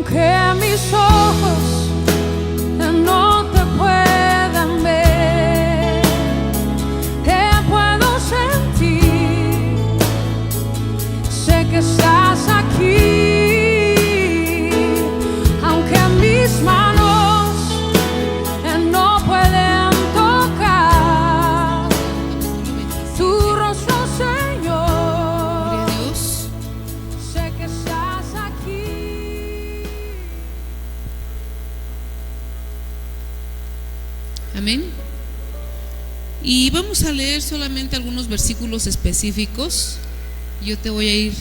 aunque mis ojos no te puedan ver, te puedo sentir, sé que estás aquí, aunque mis manos no pueden tocar tu rostro, Señor. Dios. Sé que estás aquí. Amén. Y vamos a leer solamente algunos versículos específicos. Yo te voy a ir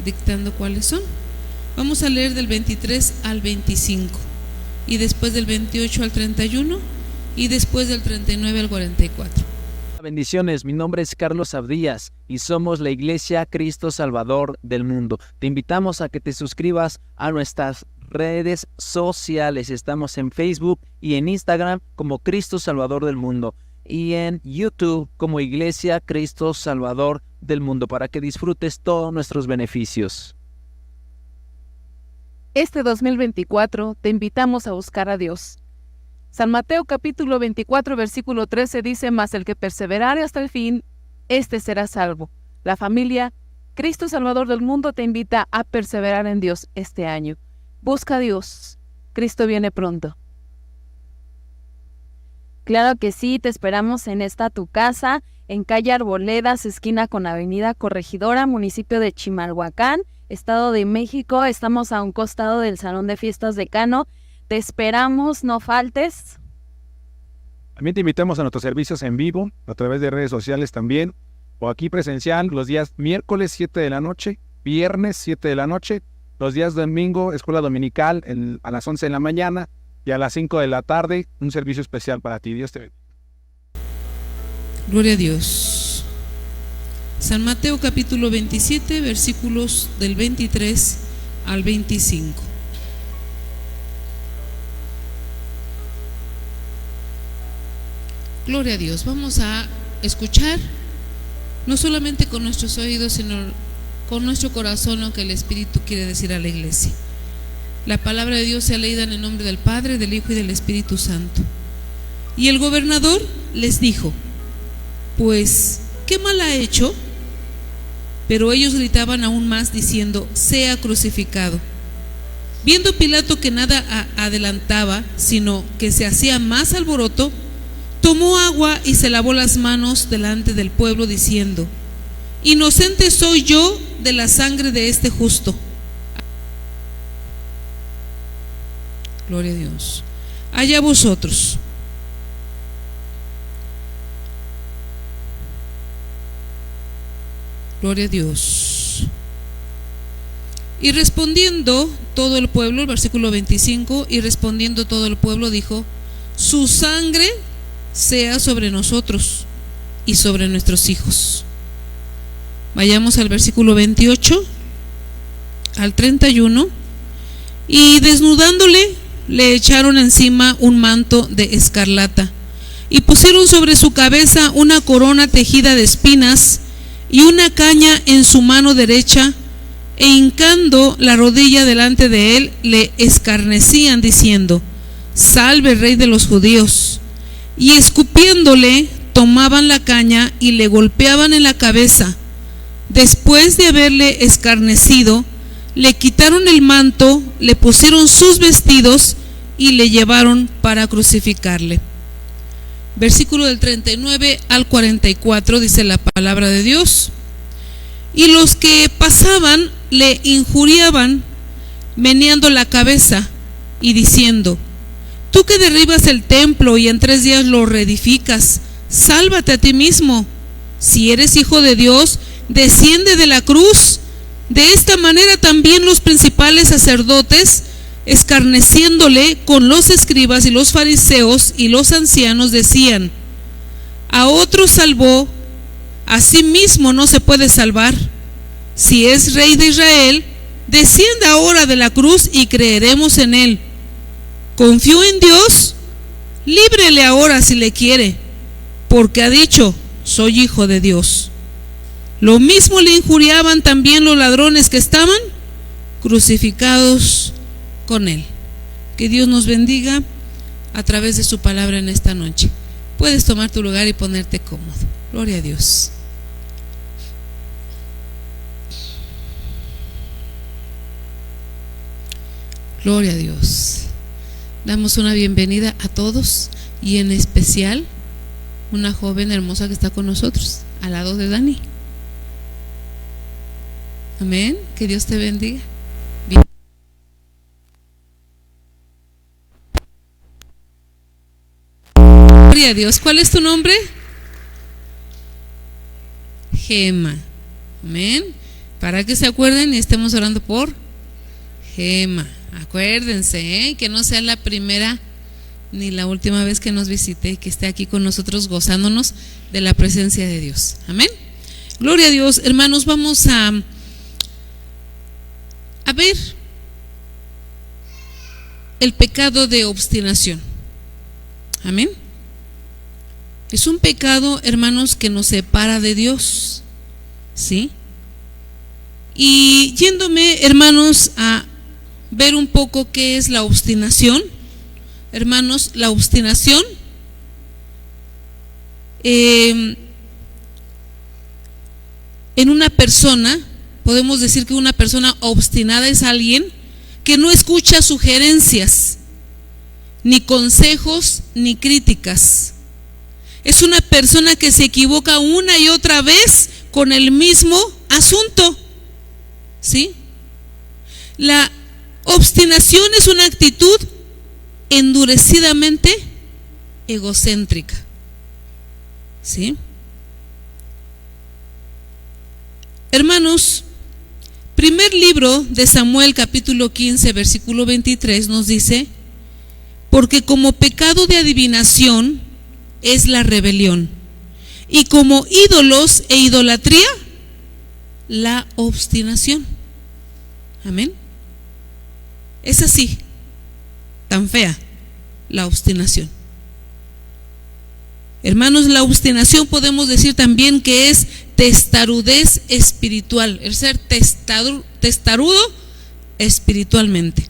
dictando cuáles son. Vamos a leer del 23 al 25, y después del 28 al 31, y después del 39 al 44. Bendiciones, mi nombre es Carlos Abdías y somos la Iglesia Cristo Salvador del Mundo. Te invitamos a que te suscribas a nuestras redes sociales. Estamos en Facebook y en Instagram como Cristo Salvador del Mundo, y en YouTube como Iglesia Cristo Salvador del Mundo, para que disfrutes todos nuestros beneficios. Este 2024 te invitamos a buscar a Dios. San Mateo capítulo 24 versículo 13 dice: mas el que perseverare hasta el fin, este será salvo. La familia Cristo Salvador del Mundo te invita a perseverar en Dios este año. Busca a Dios. Cristo viene pronto. Claro que sí, te esperamos en esta tu casa, en calle Arboledas, esquina con avenida Corregidora, municipio de Chimalhuacán, Estado de México. Estamos a un costado del Salón de Fiestas de Cano. Te esperamos, no faltes. También te invitamos a nuestros servicios en vivo, a través de redes sociales también, o aquí presencial, los días miércoles 7 de la noche, viernes 7 de la noche, los días domingo, escuela dominical a las 11 de la mañana, y a las 5 de la tarde, un servicio especial para ti. Dios te bendiga. Gloria a Dios. San Mateo capítulo 27, versículos del 23 al 25. Gloria a Dios. Vamos a escuchar, no solamente con nuestros oídos, sino con nuestro corazón, lo que el Espíritu quiere decir a la iglesia. La palabra de Dios sea leída en el nombre del Padre, del Hijo y del Espíritu Santo. Y el gobernador les dijo: pues, ¿qué mal ha hecho? Pero ellos gritaban aún más diciendo: sea crucificado. Viendo Pilato que nada adelantaba, sino que se hacía más alboroto, tomó agua y se lavó las manos delante del pueblo diciendo: inocente soy yo de la sangre de este justo. Gloria a Dios. Allá vosotros. Gloria a Dios. Y respondiendo todo el pueblo, el versículo 25, y respondiendo todo el pueblo dijo: su sangre sea sobre nosotros y sobre nuestros hijos. Vayamos al versículo 28 al 31. Y desnudándole, le echaron encima un manto de escarlata, y pusieron sobre su cabeza una corona tejida de espinas, y una caña en su mano derecha, e hincando la rodilla delante de él, le escarnecían diciendo: salve, Rey de los judíos. Y escupiéndole, tomaban la caña y le golpeaban en la cabeza. Después de haberle escarnecido, le quitaron el manto, le pusieron sus vestidos y le llevaron para crucificarle. Versículo del 39 al 44 dice la palabra de Dios: y los que pasaban le injuriaban, meneando la cabeza y diciendo: tú que derribas el templo y en 3 días lo reedificas, sálvate a ti mismo. Si eres hijo de Dios, desciende de la cruz. De esta manera también los principales sacerdotes, escarneciéndole con los escribas y los fariseos y los ancianos, decían: a otro salvó, a sí mismo no se puede salvar. Si es Rey de Israel, descienda ahora de la cruz y creeremos en él. Confió en Dios, líbrele ahora si le quiere, porque ha dicho: soy hijo de Dios. Lo mismo le injuriaban también los ladrones que estaban crucificados con Él. Que Dios nos bendiga a través de su palabra en esta noche. Puedes tomar tu lugar y ponerte cómodo. Gloria a Dios. Gloria a Dios. Damos una bienvenida a todos y en especial una joven hermosa que está con nosotros, al lado de Dani. Amén. Que Dios te bendiga. Bien. Gloria a Dios. ¿Cuál es tu nombre? Gema. Amén. Para que se acuerden y estemos orando por Gema. Acuérdense, que no sea la primera ni la última vez que nos visite y que esté aquí con nosotros gozándonos de la presencia de Dios. Amén. Gloria a Dios. Hermanos, vamos a ver el pecado de obstinación. Amén. Es un pecado, hermanos, que nos separa de Dios. ¿Sí? Y yéndome, hermanos, a ver un poco qué es la obstinación. Hermanos, la obstinación en una persona, podemos decir que una persona obstinada es alguien que no escucha sugerencias, ni consejos, ni críticas. Es una persona que se equivoca una y otra vez con el mismo asunto. ¿Sí? La obstinación es una actitud endurecidamente egocéntrica. ¿Sí? Hermanos, primer libro de Samuel, capítulo 15, versículo 23 nos dice: porque como pecado de adivinación es la rebelión, y como ídolos e idolatría, la obstinación. Amén. Es así, tan fea la obstinación. Hermanos, la obstinación podemos decir también que es testarudez espiritual, el ser testarudo espiritualmente.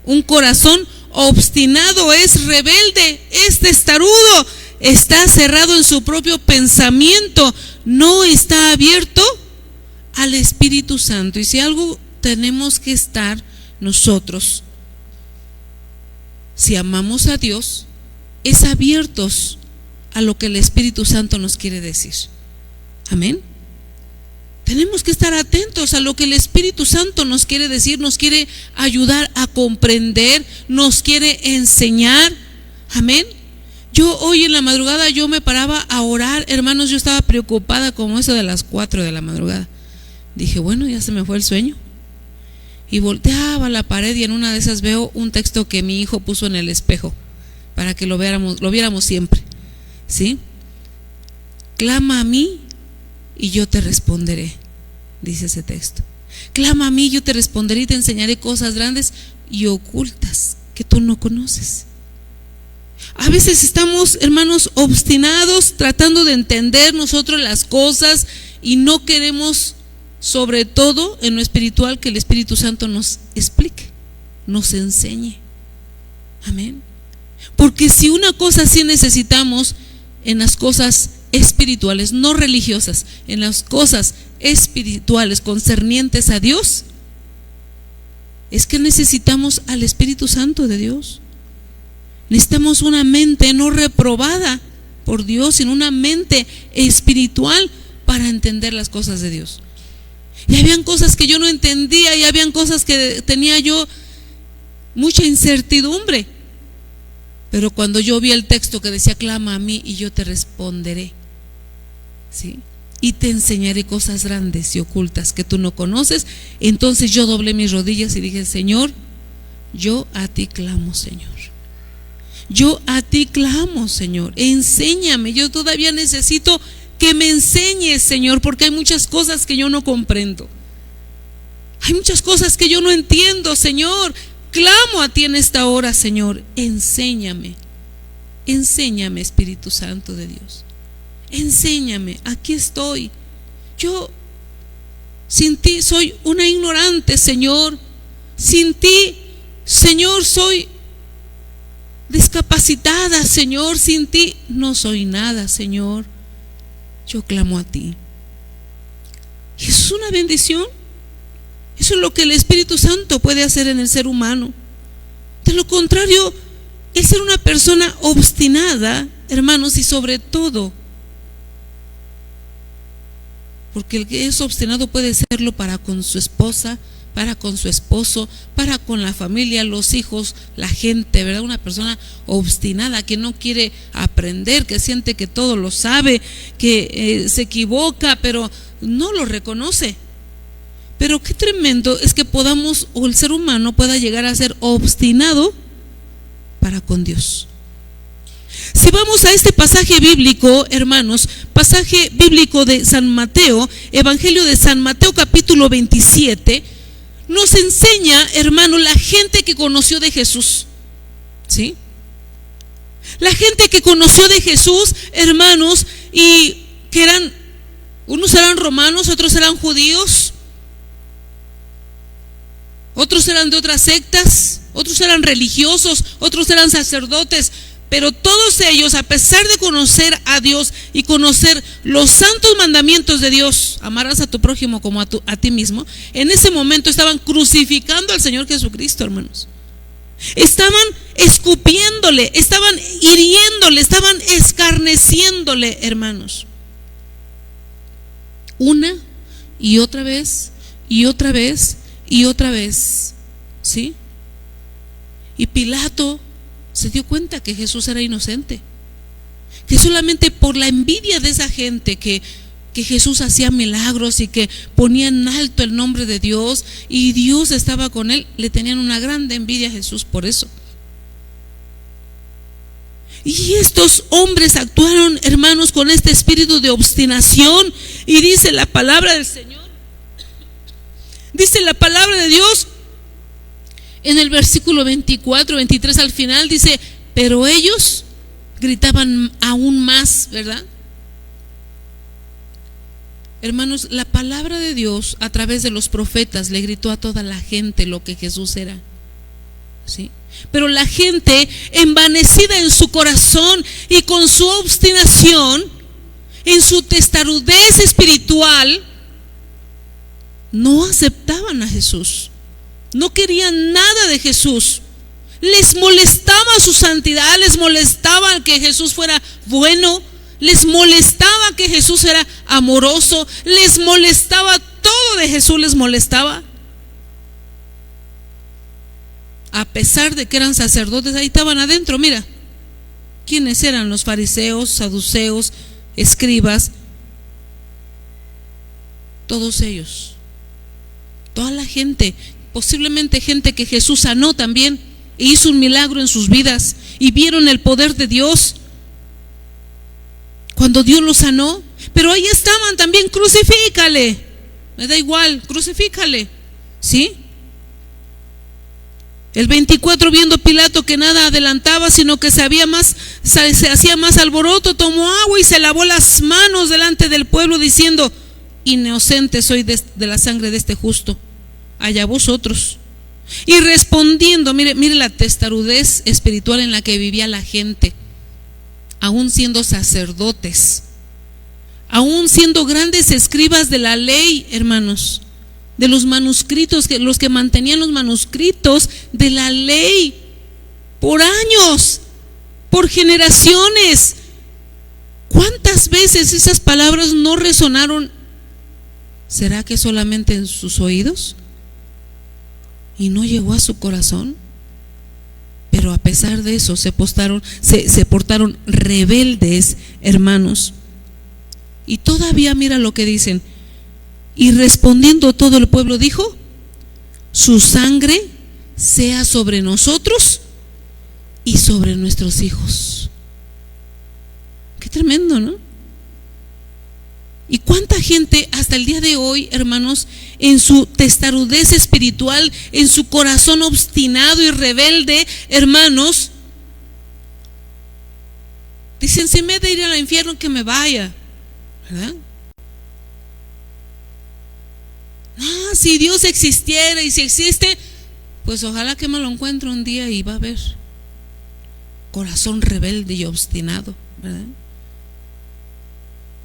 Un corazón obstinado es rebelde, es testarudo, está cerrado en su propio pensamiento, no está abierto al Espíritu Santo. Y si algo tenemos que estar nosotros, si amamos a Dios, es abiertos a lo que el Espíritu Santo nos quiere decir. Amén. Tenemos que estar atentos a lo que el Espíritu Santo nos quiere decir, nos quiere ayudar a comprender, nos quiere enseñar. Amén. Yo hoy en la madrugada yo me paraba a orar, hermanos, yo estaba preocupada como eso de las 4 de la madrugada. Dije, bueno, ya se me fue el sueño. Y volteaba a la pared y en una de esas veo un texto que mi hijo puso en el espejo para que lo viéramos siempre. ¿Sí? Clama a mí y yo te responderé, dice ese texto. Clama a mí, yo te responderé y te enseñaré cosas grandes y ocultas que tú no conoces. A veces estamos, hermanos, obstinados tratando de entender nosotros las cosas y no queremos, sobre todo en lo espiritual, que el Espíritu Santo nos explique, nos enseñe. Amén. Porque si una cosa sí necesitamos en las cosas espirituales, no religiosas, en las cosas espirituales concernientes a Dios, es que necesitamos al Espíritu Santo de Dios. Necesitamos una mente no reprobada por Dios, sino una mente espiritual para entender las cosas de Dios. Y habían cosas que yo no entendía, y habían cosas que tenía yo mucha incertidumbre. Pero cuando yo vi el texto que decía, clama a mí y yo te responderé, ¿sí? Y te enseñaré cosas grandes y ocultas que tú no conoces, entonces yo doblé mis rodillas y dije, Señor, yo a ti clamo, Señor. Yo a ti clamo, Señor, enséñame. Yo todavía necesito que me enseñes, Señor, porque hay muchas cosas que yo no comprendo. Hay muchas cosas que yo no entiendo, Señor. Clamo a ti en esta hora, Señor, enséñame. Enséñame, Espíritu Santo de Dios. Enséñame, aquí estoy. Yo sin ti soy una ignorante, Señor. Sin ti Señor, soy discapacitada, Señor, sin ti no soy nada, Señor. Yo clamo a ti. Y eso es una bendición. Eso es lo que el Espíritu Santo puede hacer en el ser humano. De lo contrario, el ser una persona obstinada, hermanos, y sobre todo, porque el que es obstinado puede serlo para con su esposa, para con su esposo, para con la familia, los hijos, la gente, ¿verdad? Una persona obstinada que no quiere aprender, que siente que todo lo sabe, que se equivoca, pero no lo reconoce. Pero qué tremendo es que podamos, o el ser humano pueda llegar a ser obstinado para con Dios. Si vamos a este pasaje bíblico, hermanos, pasaje bíblico de San Mateo, Evangelio de San Mateo capítulo 27, nos enseña, hermano, la gente que conoció de Jesús, ¿sí? La gente que conoció de Jesús, hermanos, y que eran, unos eran romanos, otros eran judíos, otros eran de otras sectas, otros eran religiosos, otros eran sacerdotes, pero todos ellos, a pesar de conocer a Dios y conocer los santos mandamientos de Dios, amarás a tu prójimo como a ti mismo, en ese momento estaban crucificando al Señor Jesucristo, hermanos. Estaban escupiéndole, estaban hiriéndole, estaban escarneciéndole, hermanos. Una y otra vez, y otra vez, y otra vez, ¿sí? Y Pilato se dio cuenta que Jesús era inocente, que solamente por la envidia de esa gente que Jesús hacía milagros y que ponía en alto el nombre de Dios y Dios estaba con él, le tenían una gran envidia a Jesús por eso. Y estos hombres actuaron, hermanos, con este espíritu de obstinación, y dice la palabra del Señor, dice la palabra de Dios en el versículo 24, 23 al final, dice, pero ellos gritaban aún más, ¿verdad? Hermanos, la palabra de Dios a través de los profetas le gritó a toda la gente lo que Jesús era, ¿sí? Pero la gente, envanecida en su corazón y con su obstinación, en su testarudez espiritual, no aceptaban a Jesús. No querían nada de Jesús. Les molestaba su santidad, les molestaba que Jesús fuera bueno, les molestaba que Jesús era amoroso, les molestaba, todo de Jesús les molestaba. A pesar de que eran sacerdotes, ahí estaban adentro, mira. ¿Quiénes eran? Los fariseos, saduceos, escribas, todos ellos, toda la gente, posiblemente gente que Jesús sanó también e hizo un milagro en sus vidas y vieron el poder de Dios cuando Dios los sanó, pero ahí estaban también, crucifícale, me da igual, crucifícale, ¿sí? El 24, viendo Pilato que nada adelantaba, sino que se hacía más alboroto, tomó agua y se lavó las manos delante del pueblo, diciendo, inocente soy de la sangre de este justo, allá vosotros. Y respondiendo, mire la testarudez espiritual en la que vivía la gente, aún siendo sacerdotes, aún siendo grandes escribas de la ley, hermanos, de los manuscritos, los que mantenían los manuscritos de la ley por años, por generaciones. ¿Cuántas veces esas palabras no resonaron? ¿Será que solamente en sus oídos y no llegó a su corazón? Pero a pesar de eso se portaron rebeldes, hermanos. Y todavía mira lo que dicen. Y respondiendo todo el pueblo dijo, su sangre sea sobre nosotros y sobre nuestros hijos. Qué tremendo, ¿no? Y cuánta gente hasta el día de hoy, hermanos, en su testarudez espiritual, en su corazón obstinado y rebelde, hermanos, dicen, si me he de ir al infierno, que me vaya, ¿verdad? Si Dios existiera, y si existe, Pues ojalá que me lo encuentre un día y va a ver corazón rebelde y obstinado, ¿verdad?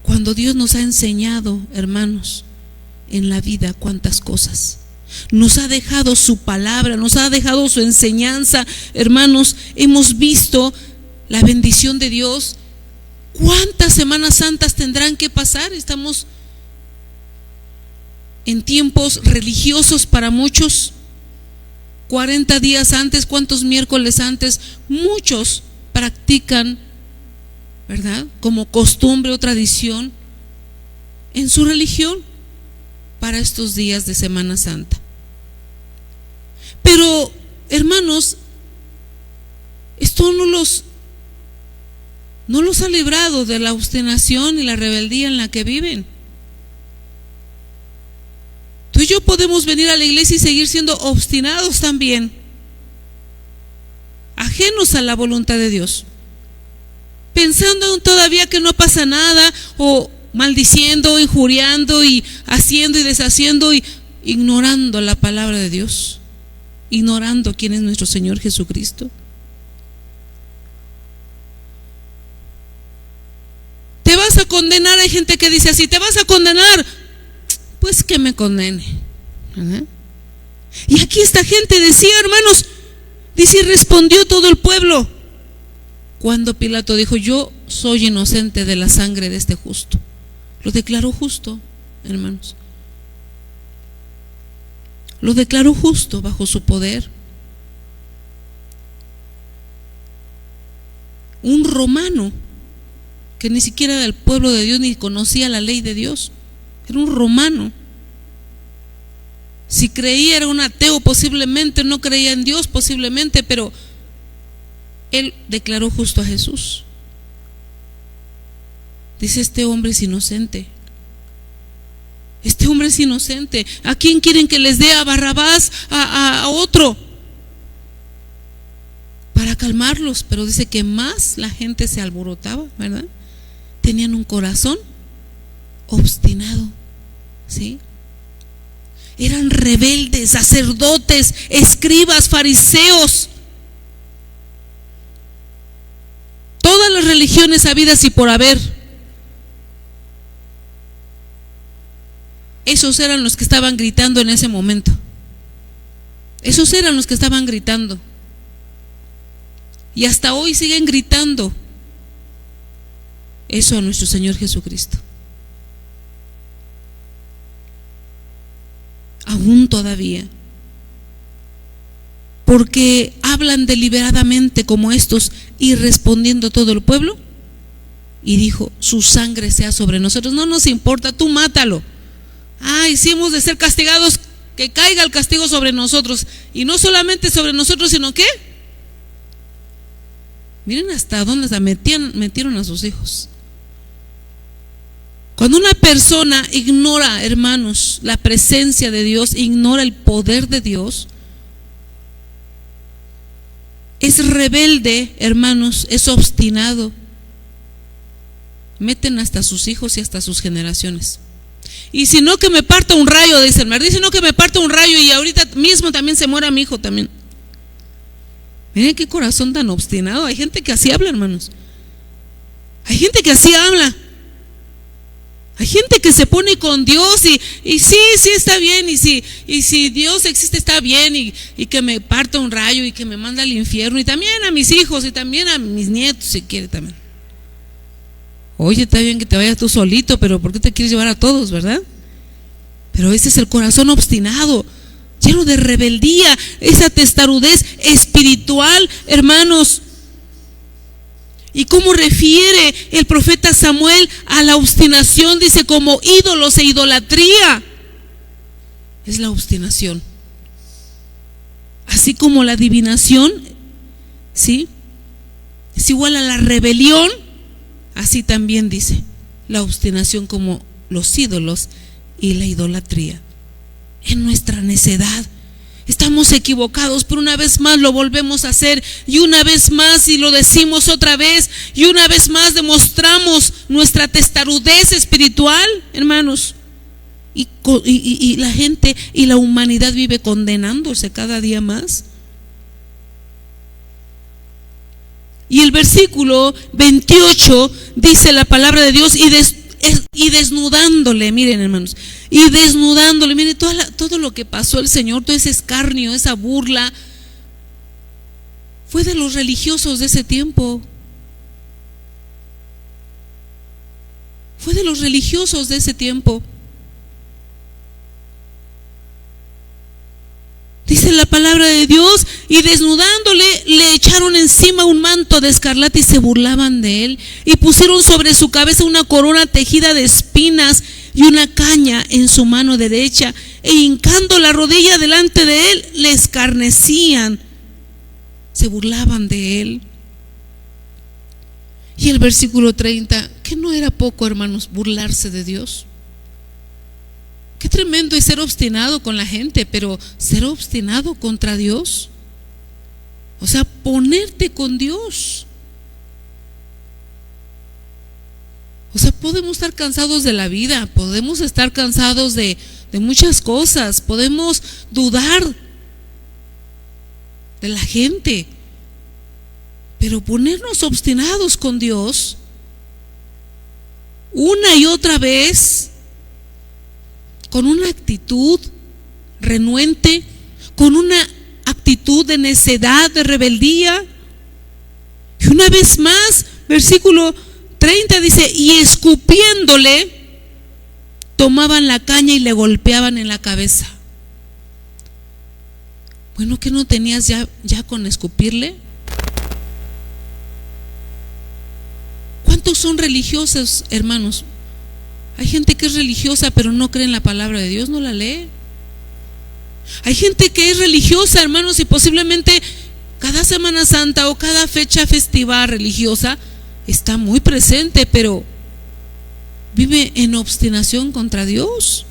Cuando Dios nos ha enseñado, hermanos, en la vida cuántas cosas, nos ha dejado su palabra, nos ha dejado su enseñanza, hermanos, hemos visto la bendición de Dios. ¿Cuántas Semanas Santas tendrán que pasar? Estamos en tiempos religiosos para muchos. 40 días antes, ¿cuántos miércoles antes? Muchos practican, ¿verdad?, como costumbre o tradición en su religión para estos días de Semana Santa. Pero, hermanos, esto no los ha librado de la obstinación y la rebeldía en la que viven. Tú y yo podemos venir a la iglesia y seguir siendo obstinados también, ajenos a la voluntad de Dios, pensando todavía que no pasa nada, o maldiciendo, injuriando y haciendo y deshaciendo y ignorando la palabra de Dios, ignorando quién es nuestro Señor Jesucristo. Te vas a condenar, hay gente que dice así, te vas a condenar, pues que me condene, ¿verdad? Y aquí esta gente decía, hermanos, dice, y respondió todo el pueblo cuando Pilato dijo, yo soy inocente de la sangre de este justo. Lo declaró justo, hermanos. Lo declaró justo bajo su poder. Un romano que ni siquiera era del pueblo de Dios ni conocía la ley de Dios, era un romano. Si creía era un ateo posiblemente, no creía en Dios posiblemente, pero él declaró justo a Jesús. Dice, este hombre es inocente. Este hombre es inocente. ¿A quién quieren que les dé? A Barrabás, a otro, para calmarlos. Pero dice que más la gente se alborotaba, ¿verdad? Tenían un corazón obstinado, ¿sí? Eran rebeldes, sacerdotes, escribas, fariseos. Todas las religiones habidas y por haber. Esos eran los que estaban gritando en ese momento. Esos eran los que estaban gritando. Y hasta hoy siguen gritando eso a nuestro Señor Jesucristo. Aún todavía. Porque hablan deliberadamente como estos, y respondiendo todo el pueblo, y dijo, su sangre sea sobre nosotros. No nos importa, tú mátalo. Ay, si hemos de ser castigados, que caiga el castigo sobre nosotros. Y no solamente sobre nosotros, sino que miren hasta dónde metieron a sus hijos. Cuando una persona ignora, hermanos, la presencia de Dios, ignora el poder de Dios, es rebelde, hermanos, es obstinado, meten hasta sus hijos y hasta sus generaciones. Y si no, que me parta un rayo, dice el mar. Dice, no, que me parta un rayo y ahorita mismo también se muera mi hijo también. Miren qué corazón tan obstinado. Hay gente que así habla, hermanos. Hay gente que así habla. Hay gente que se pone con Dios y sí está bien, y si Dios existe está bien, y que me parta un rayo y que me manda al infierno, y también a mis hijos y también a mis nietos si quiere también. Oye, está bien que te vayas tú solito, pero ¿por qué te quieres llevar a todos, verdad? Pero ese es el corazón obstinado, lleno de rebeldía, esa testarudez espiritual, hermanos. ¿Y cómo refiere el profeta Samuel a la obstinación? Dice, como ídolos e idolatría. Es la obstinación. Así como la adivinación, ¿sí?, es igual a la rebelión. Así también dice la obstinación como los ídolos y la idolatría. En nuestra necedad estamos equivocados, pero una vez más lo volvemos a hacer, y una vez más, y lo decimos otra vez, y una vez más demostramos nuestra testarudez espiritual, hermanos. y la gente y la humanidad vive condenándose cada día más. Y el versículo 28 dice la palabra de Dios, y desnudándole, miren hermanos, y desnudándole, miren todo lo que pasó el Señor, todo ese escarnio, esa burla, fue de los religiosos de ese tiempo. Fue de los religiosos de ese tiempo. Dice la palabra de Dios, y desnudándole le echaron encima un manto de escarlata y se burlaban de él, y pusieron sobre su cabeza una corona tejida de espinas y una caña en su mano derecha, e hincando la rodilla delante de él le escarnecían, se burlaban de él. Y el versículo 30, que no era poco, hermanos, burlarse de Dios. Qué tremendo es ser obstinado con la gente, pero ser obstinado contra Dios, o sea, ponerte con Dios. O sea, podemos estar cansados de la vida, podemos estar cansados de muchas cosas, podemos dudar de la gente, pero ponernos obstinados con Dios una y otra vez, con una actitud renuente, con una actitud de necedad, de rebeldía. Y una vez más, versículo 30 dice, y escupiéndole, tomaban la caña y le golpeaban en la cabeza. Bueno, ¿qué no tenías ya con escupirle? ¿Cuántos son religiosos, hermanos? Hay gente que es religiosa pero no cree en la palabra de Dios, no la lee. Hay gente que es religiosa, hermanos, y posiblemente cada Semana Santa o cada fecha festiva religiosa está muy presente, pero vive en obstinación contra Dios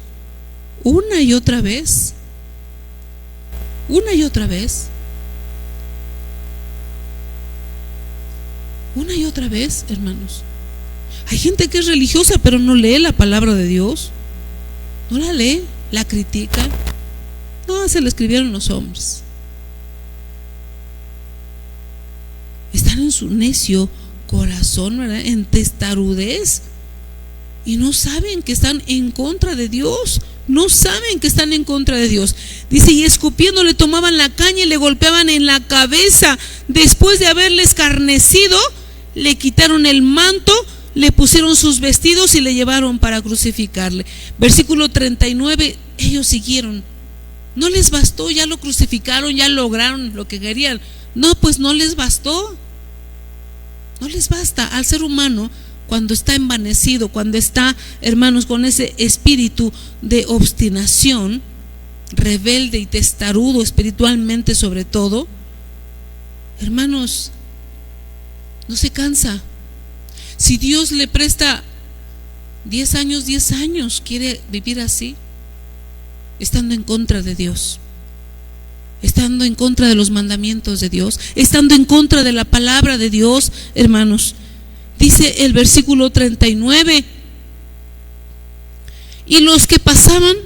una y otra vez. Una y otra vez. Una y otra vez, hermanos. Hay gente que es religiosa pero no lee la palabra de Dios, no la lee, la critica. No, se la escribieron los hombres. Están en su necio corazón, ¿verdad? En testarudez, y no saben que están en contra de Dios. No saben que están en contra de Dios. Dice, y escupiendo le tomaban la caña y le golpeaban en la cabeza. Después de haberle escarnecido, le quitaron el manto, le pusieron sus vestidos y le llevaron para crucificarle. Versículo 39, ellos siguieron. No les bastó, ya lo crucificaron, ya lograron lo que querían. No, pues no les bastó. No les basta al ser humano cuando está envanecido, cuando está, hermanos, con ese espíritu de obstinación, rebelde y testarudo espiritualmente sobre todo. Hermanos, no se cansa. Si Dios le presta 10 años, quiere vivir así, estando en contra de Dios, estando en contra de los mandamientos de Dios, estando en contra de la palabra de Dios, hermanos. Dice el versículo 39, y los que pasaban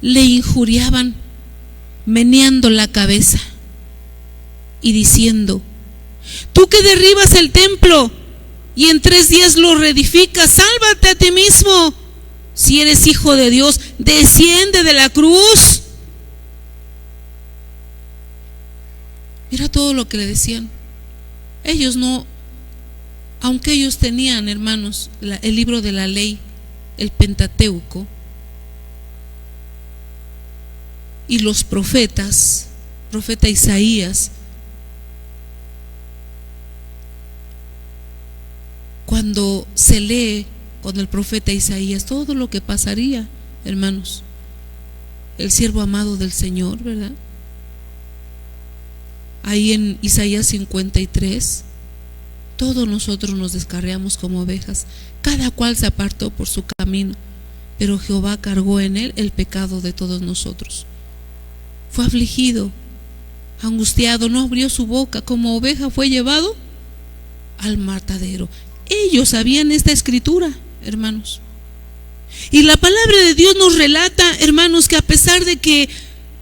le injuriaban, meneando la cabeza y diciendo, tú que derribas el templo y en 3 días lo reedificas, sálvate a ti mismo. Si eres hijo de Dios, desciende de la cruz. Mira todo lo que le decían. Ellos no, aunque ellos tenían, hermanos, el libro de la ley, el Pentateuco, y los profetas, profeta Isaías, cuando se lee con el profeta Isaías todo lo que pasaría, hermanos, el siervo amado del Señor, ¿verdad? Ahí en Isaías 53, todos nosotros nos descarriamos como ovejas, cada cual se apartó por su camino, pero Jehová cargó en él el pecado de todos nosotros. Fue afligido, angustiado, no abrió su boca, como oveja fue llevado al matadero. Ellos sabían esta escritura, hermanos. Y la palabra de Dios nos relata, hermanos, que a pesar de que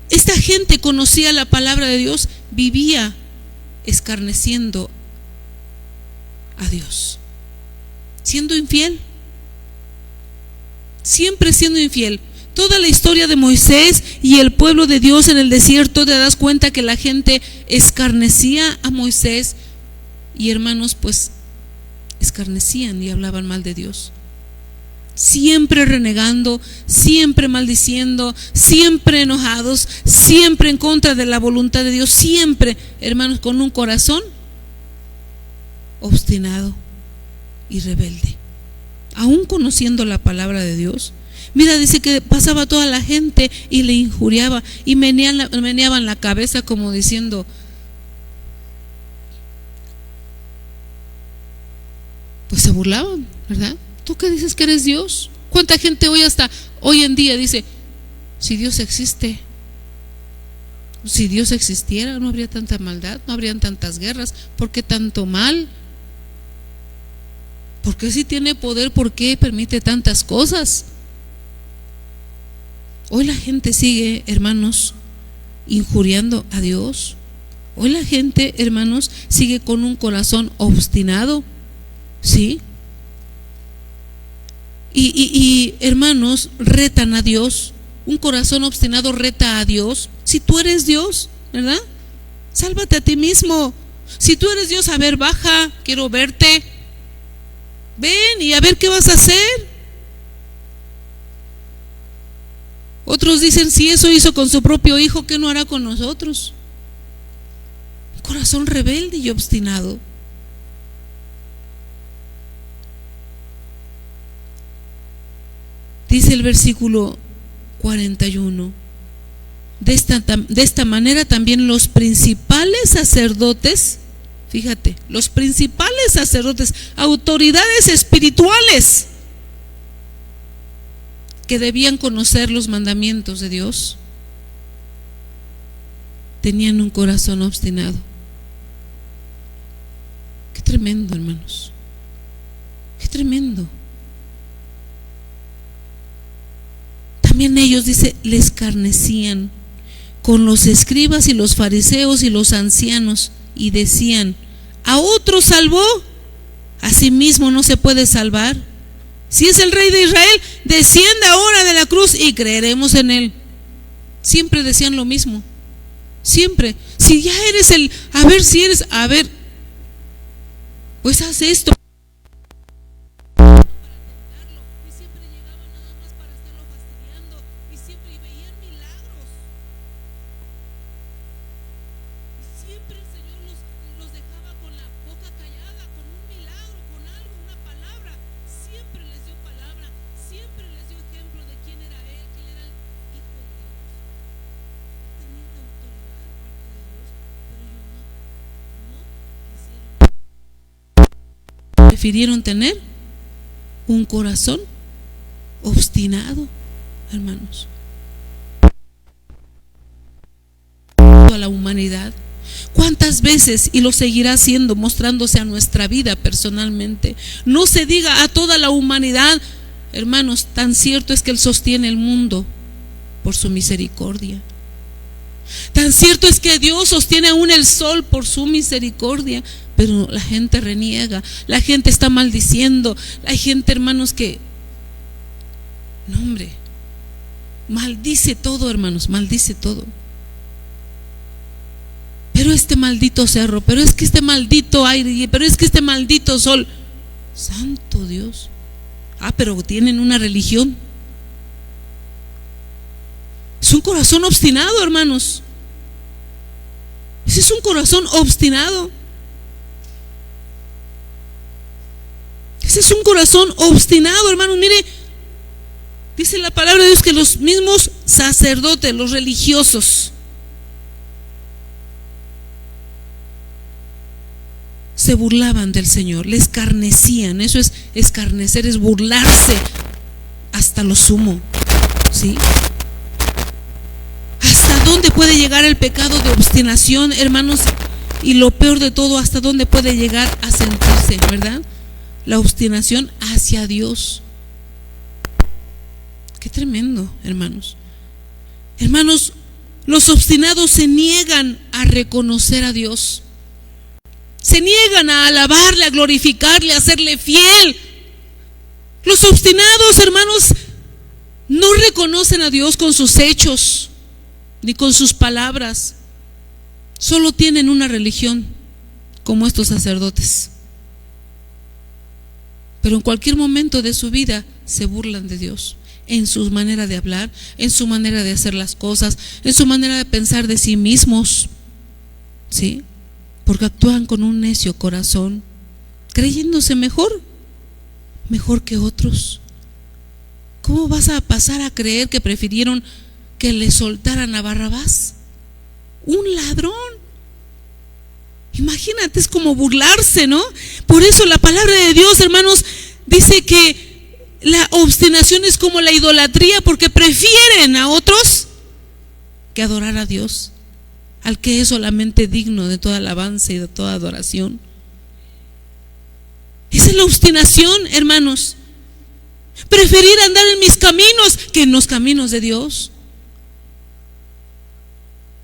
esta gente conocía la palabra de Dios, vivía escarneciendo a Dios, siendo infiel, siempre siendo infiel. Toda la historia de Moisés y el pueblo de Dios en el desierto, te das cuenta que la gente escarnecía a Moisés y, hermanos, pues escarnecían y hablaban mal de Dios, siempre renegando, siempre maldiciendo, siempre enojados, siempre en contra de la voluntad de Dios, siempre, hermanos, con un corazón obstinado y rebelde, aún conociendo la palabra de Dios. Mira, dice que pasaba toda la gente y le injuriaba y meneaban la cabeza como diciendo: pues se burlaban, ¿verdad? ¿Tú qué dices que eres Dios? ¿Cuánta gente hasta hoy en día dice: si Dios existe, si Dios existiera, no habría tanta maldad, no habrían tantas guerras, ¿por qué tanto mal? ¿Por qué si tiene poder, por qué permite tantas cosas? Hoy la gente sigue, hermanos, injuriando a Dios. Hoy la gente, hermanos, sigue con un corazón obstinado, ¿sí? Y hermanos, retan a Dios. Un corazón obstinado reta a Dios. Si tú eres Dios, ¿verdad? Sálvate a ti mismo. Si tú eres Dios, a ver, baja, quiero verte. Ven y a ver qué vas a hacer. Otros dicen: si eso hizo con su propio hijo, ¿qué no hará con nosotros? Un corazón rebelde y obstinado. Dice el versículo 41: de esta manera también los principales sacerdotes, fíjate, los principales sacerdotes, autoridades espirituales que debían conocer los mandamientos de Dios, tenían un corazón obstinado. Qué tremendo, hermanos, qué tremendo. También ellos, dice, les escarnecían con los escribas y los fariseos y los ancianos, y decían: a otro salvó, a sí mismo no se puede salvar. Si es el Rey de Israel, descienda ahora de la cruz y creeremos en él. Siempre decían lo mismo, siempre. Si ya eres a ver, pues haz esto. Y siempre llegaban nada más para estarlo fastidiando, y siempre veían milagros. Y siempre el Señor los dejaba con la boca callada, con un milagro, con algo, una palabra. Siempre les dio palabra, siempre les dio ejemplo de quién era Él, que Él era el Hijo de Dios. Tenían la autoridad de parte de Dios, pero ellos no prefirieron tener un corazón obstinado, hermanos. A la humanidad, ¿cuántas veces? Y lo seguirá haciendo, mostrándose a nuestra vida personalmente. No se diga a toda la humanidad, hermanos. Tan cierto es que Él sostiene el mundo por su misericordia. Tan cierto es que Dios sostiene aún el sol por su misericordia. Pero la gente reniega, la gente está maldiciendo. Hay gente, hermanos, que, no, hombre, maldice todo, hermanos, maldice todo. Pero este maldito cerro, pero es que este maldito aire, pero es que este maldito sol. Santo Dios. Pero tienen una religión. Es un corazón obstinado, hermanos. Ese es un corazón obstinado. Ese es un corazón obstinado, hermanos. Mire, dice la palabra de Dios que los mismos sacerdotes, los religiosos, se burlaban del Señor, le escarnecían. Eso es escarnecer, es burlarse hasta lo sumo, ¿sí? ¿Hasta dónde puede llegar el pecado de obstinación, hermanos? Y lo peor de todo, ¿hasta dónde puede llegar a sentirse, verdad? La obstinación hacia Dios. Qué tremendo, hermanos. Hermanos, los obstinados se niegan a reconocer a Dios. Se niegan a alabarle, a glorificarle, a serle fiel. Los obstinados, hermanos, no reconocen a Dios con sus hechos ni con sus palabras. Solo tienen una religión, como estos sacerdotes. Pero en cualquier momento de su vida se burlan de Dios, en su manera de hablar, en su manera de hacer las cosas, en su manera de pensar de sí mismos, ¿sí? Porque actúan con un necio corazón, creyéndose mejor que otros. ¿Cómo vas a pasar a creer que prefirieron que le soltaran a Barrabás? Un ladrón. Imagínate, es como burlarse, ¿no? Por eso la palabra de Dios, hermanos, dice que la obstinación es como la idolatría, porque prefieren a otros que adorar a Dios, al que es solamente digno de toda alabanza y de toda adoración. Esa es la obstinación, hermanos. Preferir andar en mis caminos que en los caminos de Dios.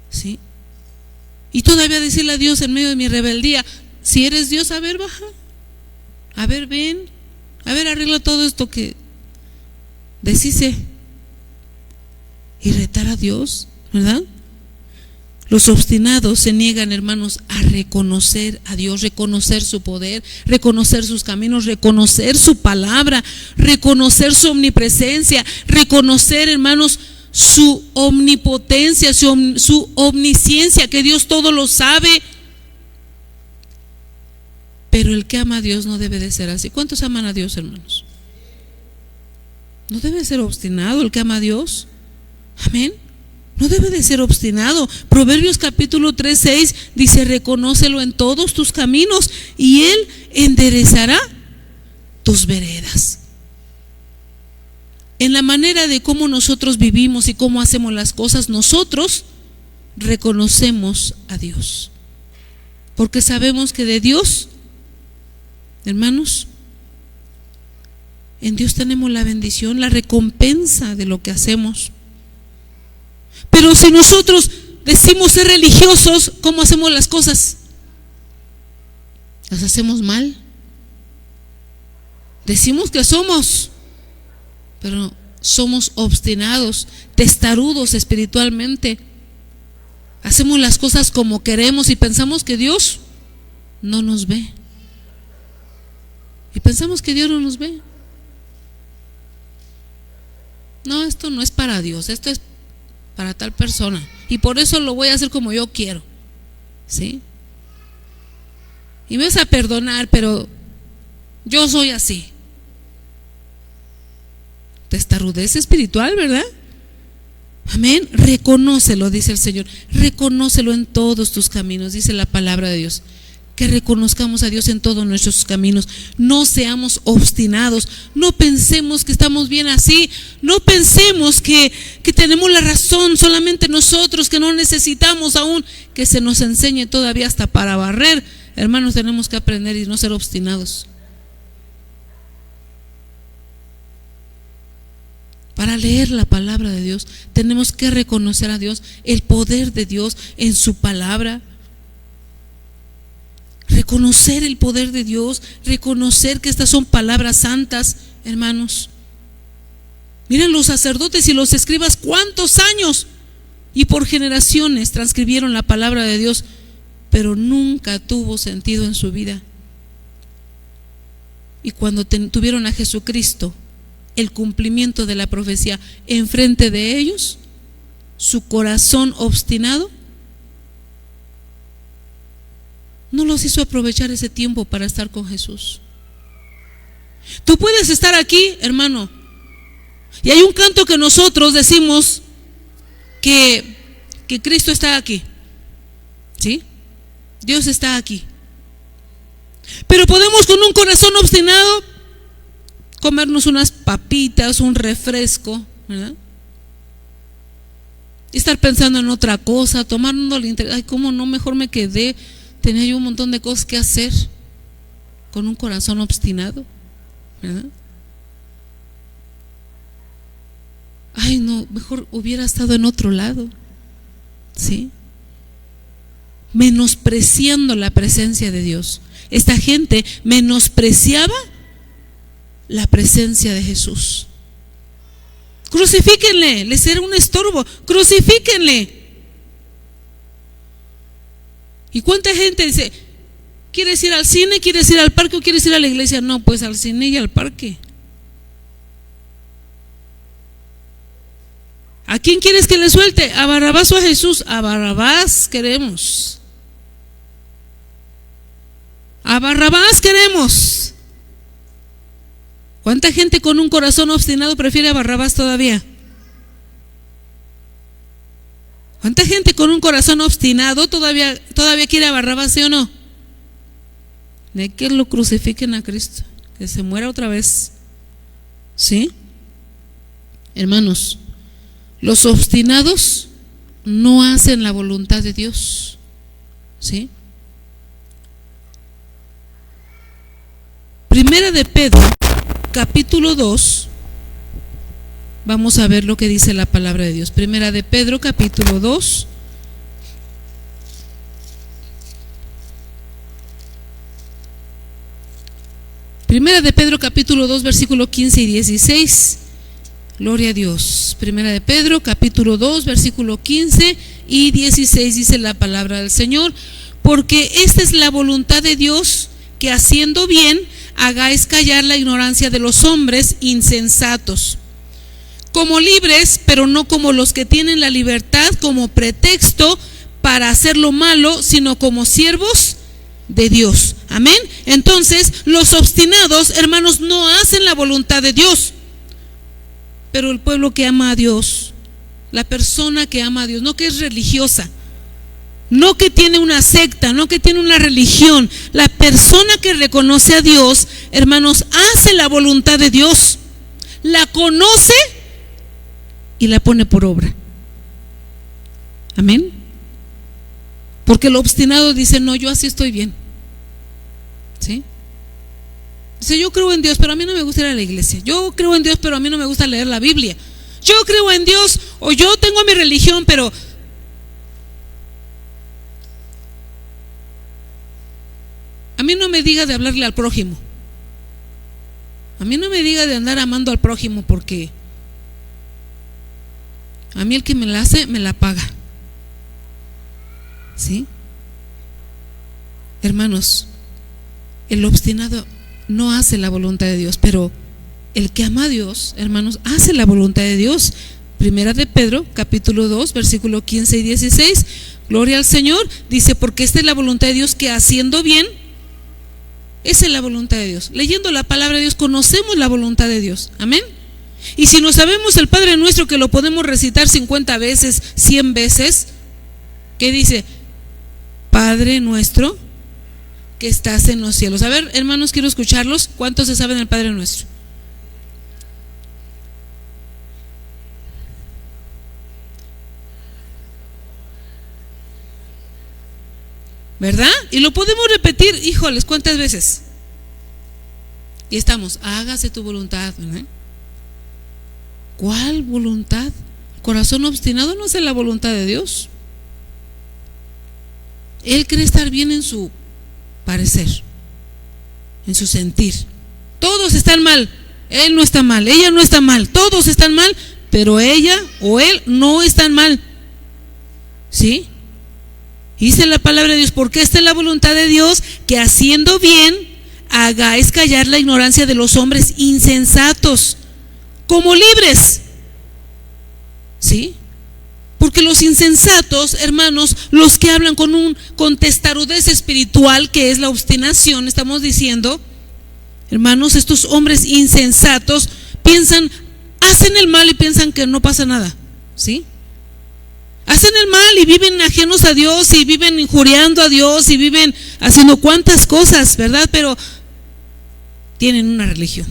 ¿Sí? Y todavía decirle a Dios en medio de mi rebeldía: si eres Dios, a ver, baja, a ver, ven, a ver, arregla todo esto que deshice. Y retar a Dios, ¿verdad? Los obstinados se niegan, hermanos, a reconocer a Dios, reconocer su poder, reconocer sus caminos, reconocer su palabra, reconocer su omnipresencia, reconocer, hermanos, su omnipotencia, su omnisciencia, que Dios todo lo sabe. Pero el que ama a Dios no debe de ser así. ¿Cuántos aman a Dios, hermanos? No debe ser obstinado el que ama a Dios. Amén. No debe de ser obstinado. Proverbios capítulo 3:6 dice: reconócelo en todos tus caminos y Él enderezará tus veredas. En la manera de cómo nosotros vivimos y cómo hacemos las cosas, nosotros reconocemos a Dios, porque sabemos que de Dios, hermanos, en Dios tenemos la bendición, la recompensa de lo que hacemos. Pero si nosotros decimos ser religiosos, ¿cómo hacemos las cosas? Las hacemos mal. Decimos que somos, pero somos obstinados, testarudos espiritualmente. Hacemos las cosas como queremos y pensamos que Dios no nos ve. Y pensamos que Dios no nos ve. No, esto no es para Dios, esto es para tal persona, y por eso lo voy a hacer como yo quiero, ¿sí? Y me vas a perdonar, pero yo soy así. Testarudez espiritual, ¿verdad? Amén. Reconócelo, dice el Señor. Reconócelo en todos tus caminos, dice la palabra de Dios. Que reconozcamos a Dios en todos nuestros caminos. No seamos obstinados. No pensemos que estamos bien así. No pensemos que tenemos la razón solamente nosotros, que no necesitamos aún que se nos enseñe todavía hasta para barrer. Hermanos, tenemos que aprender y no ser obstinados. Para leer la palabra de Dios tenemos que reconocer a Dios, el poder de Dios en su palabra. Reconocer el poder de Dios, reconocer que estas son palabras santas, hermanos. Miren, los sacerdotes y los escribas, cuántos años y por generaciones transcribieron la palabra de Dios, pero nunca tuvo sentido en su vida. Y cuando tuvieron a Jesucristo, el cumplimiento de la profecía enfrente de ellos, su corazón obstinado no los hizo aprovechar ese tiempo para estar con Jesús. Tú puedes estar aquí, hermano, y hay un canto que nosotros decimos que Cristo está aquí, ¿sí? Dios está aquí. Pero podemos con un corazón obstinado comernos unas papitas, un refresco, ¿verdad? Y estar pensando en otra cosa, tomando el interés. Ay, cómo no, mejor me quedé. Tenía yo un montón de cosas que hacer, con un corazón obstinado, ¿verdad? ay no, mejor hubiera estado en otro lado, ¿sí? Menospreciando la presencia de Dios. Esta gente menospreciaba la presencia de Jesús. Crucifíquenle, les era un estorbo, crucifíquenle. ¿Y cuánta gente dice, quieres ir al cine, quieres ir al parque o quieres ir a la iglesia? No, pues al cine y al parque. ¿A quién quieres que le suelte? ¿A Barrabás o a Jesús? A Barrabás queremos. A Barrabás queremos. ¿Cuánta gente con un corazón obstinado prefiere a Barrabás todavía? ¿Cuánta gente con un corazón obstinado todavía quiere a Barrabás, sí o no? De que lo crucifiquen a Cristo, que se muera otra vez. ¿Sí? Hermanos, los obstinados no hacen la voluntad de Dios. ¿Sí? Primera de Pedro, capítulo 2. Vamos a ver lo que dice la palabra de Dios. Primera de Pedro, capítulo 2. Primera de Pedro, capítulo 2, versículo 15 y 16. Gloria a Dios. Primera de Pedro, capítulo 2, versículo 15 y 16 dice la palabra del Señor: porque esta es la voluntad de Dios, que haciendo bien hagáis callar la ignorancia de los hombres insensatos, como libres, pero no como los que tienen la libertad como pretexto para hacer lo malo, sino como siervos de Dios. Amén. Entonces, los obstinados, hermanos, no hacen la voluntad de Dios. Pero el pueblo que ama a Dios, la persona que ama a Dios, no que es religiosa, no que tiene una secta, no que tiene una religión, la persona que reconoce a Dios, hermanos, hace la voluntad de Dios, la conoce y la pone por obra. Amén. Porque el obstinado dice, no, yo así estoy bien. ¿Sí? Dice, yo creo en Dios, pero a mí no me gusta ir a la iglesia. Yo creo en Dios, pero a mí no me gusta leer la Biblia. Yo creo en Dios, o yo tengo mi religión, pero a mí no me diga de hablarle al prójimo. A mí no me diga de andar amando al prójimo, porque a mí el que me la hace, me la paga. ¿Sí? Hermanos, el obstinado no hace la voluntad de Dios, pero el que ama a Dios, hermanos, hace la voluntad de Dios. Primera de Pedro, capítulo 2, versículo 15 y 16. Gloria al Señor. Dice, porque esta es la voluntad de Dios, que haciendo bien, esa es la voluntad de Dios. Leyendo la palabra de Dios, conocemos la voluntad de Dios. Amén. Y si no sabemos el Padre Nuestro, que lo podemos recitar 50 veces, 100 veces, ¿qué dice? Padre nuestro que estás en los cielos. A ver, hermanos, quiero escucharlos. ¿Cuántos se saben el Padre Nuestro? ¿Verdad? Y lo podemos repetir, híjoles, ¿cuántas veces? Y estamos, hágase tu voluntad, ¿verdad? ¿Cuál voluntad? Corazón obstinado no hace la voluntad de Dios. Él cree estar bien en su parecer, en su sentir. Todos están mal, él no está mal, ella no está mal, todos están mal, pero ella o él no están mal. ¿Sí? Dice la palabra de Dios, porque esta es la voluntad de Dios, que haciendo bien hagáis callar la ignorancia de los hombres insensatos, como libres. ¿Sí? Porque los insensatos, hermanos, los que hablan con testarudez espiritual, que es la obstinación, estamos diciendo, hermanos, estos hombres insensatos piensan, hacen el mal y piensan que no pasa nada. ¿Sí? Hacen el mal y viven ajenos a Dios, y viven injuriando a Dios, y viven haciendo cuantas cosas, ¿verdad? Pero tienen una religión.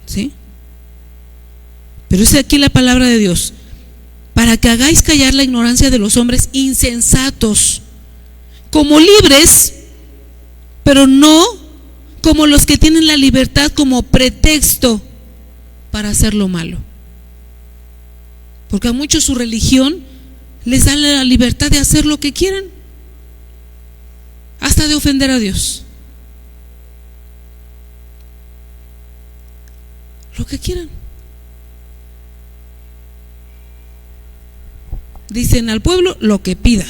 ¿Sí? Pero es aquí la palabra de Dios, para que hagáis callar la ignorancia de los hombres insensatos, como libres, pero no como los que tienen la libertad como pretexto para hacer lo malo. Porque a muchos su religión les da la libertad de hacer lo que quieran, hasta de ofender a Dios. Lo que quieran. Dicen al pueblo lo que pida.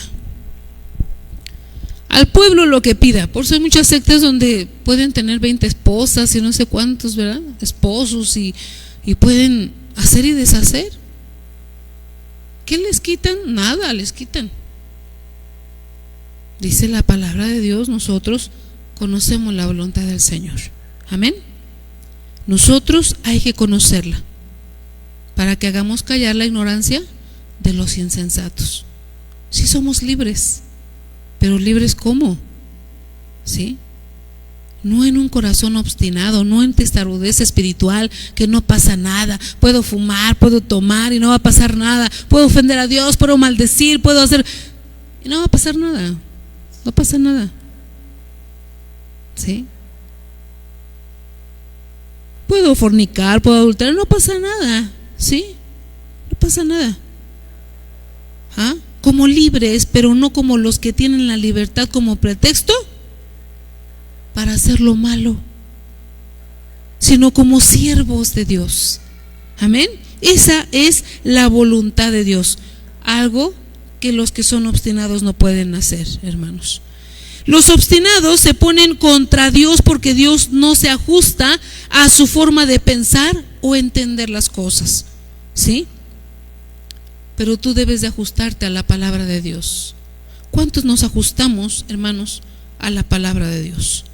Al pueblo lo que pida. Por eso hay muchas sectas donde pueden tener 20 esposas y no sé cuántos, ¿verdad? Esposos y pueden hacer y deshacer. ¿Qué les quitan? Nada les quitan. Dice la palabra de Dios, nosotros conocemos la voluntad del Señor. Amén. Nosotros hay que conocerla para que hagamos callar la ignorancia de los insensatos. Sí somos libres, pero libres ¿cómo? ¿Sí? No en un corazón obstinado, no en testarudez espiritual, que no pasa nada. Puedo fumar, puedo tomar y no va a pasar nada. Puedo ofender a Dios, puedo maldecir, puedo hacer y no va a pasar nada. No pasa nada. ¿Sí? Puedo fornicar, puedo adulterar, no pasa nada. ¿Sí? No pasa nada. ¿Ah? Como libres, pero no como los que tienen la libertad como pretexto para hacer lo malo, sino como siervos de Dios. Amén. Esa es la voluntad de Dios, algo que los que son obstinados no pueden hacer, hermanos. Los obstinados se ponen contra Dios porque Dios no se ajusta a su forma de pensar o entender las cosas, ¿sí? Pero tú debes de ajustarte a la palabra de Dios. ¿Cuántos nos ajustamos, hermanos, a la palabra de Dios?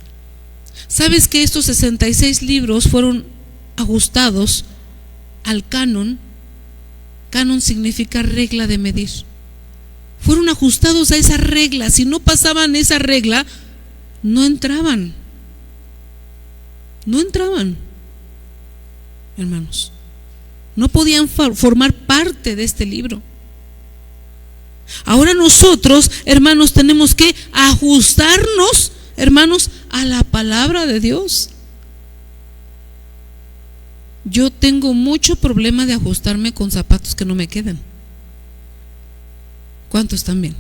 ¿Sabes que estos 66 libros fueron ajustados al canon? Canon significa regla de medir. Fueron ajustados a esa regla. Si no pasaban esa regla, no entraban. No entraban, hermanos. No podían formar parte de este libro. Ahora nosotros, hermanos, tenemos que ajustarnos, hermanos, a la palabra de Dios. Yo tengo mucho problema de ajustarme con zapatos que no me quedan. ¿Cuántos también?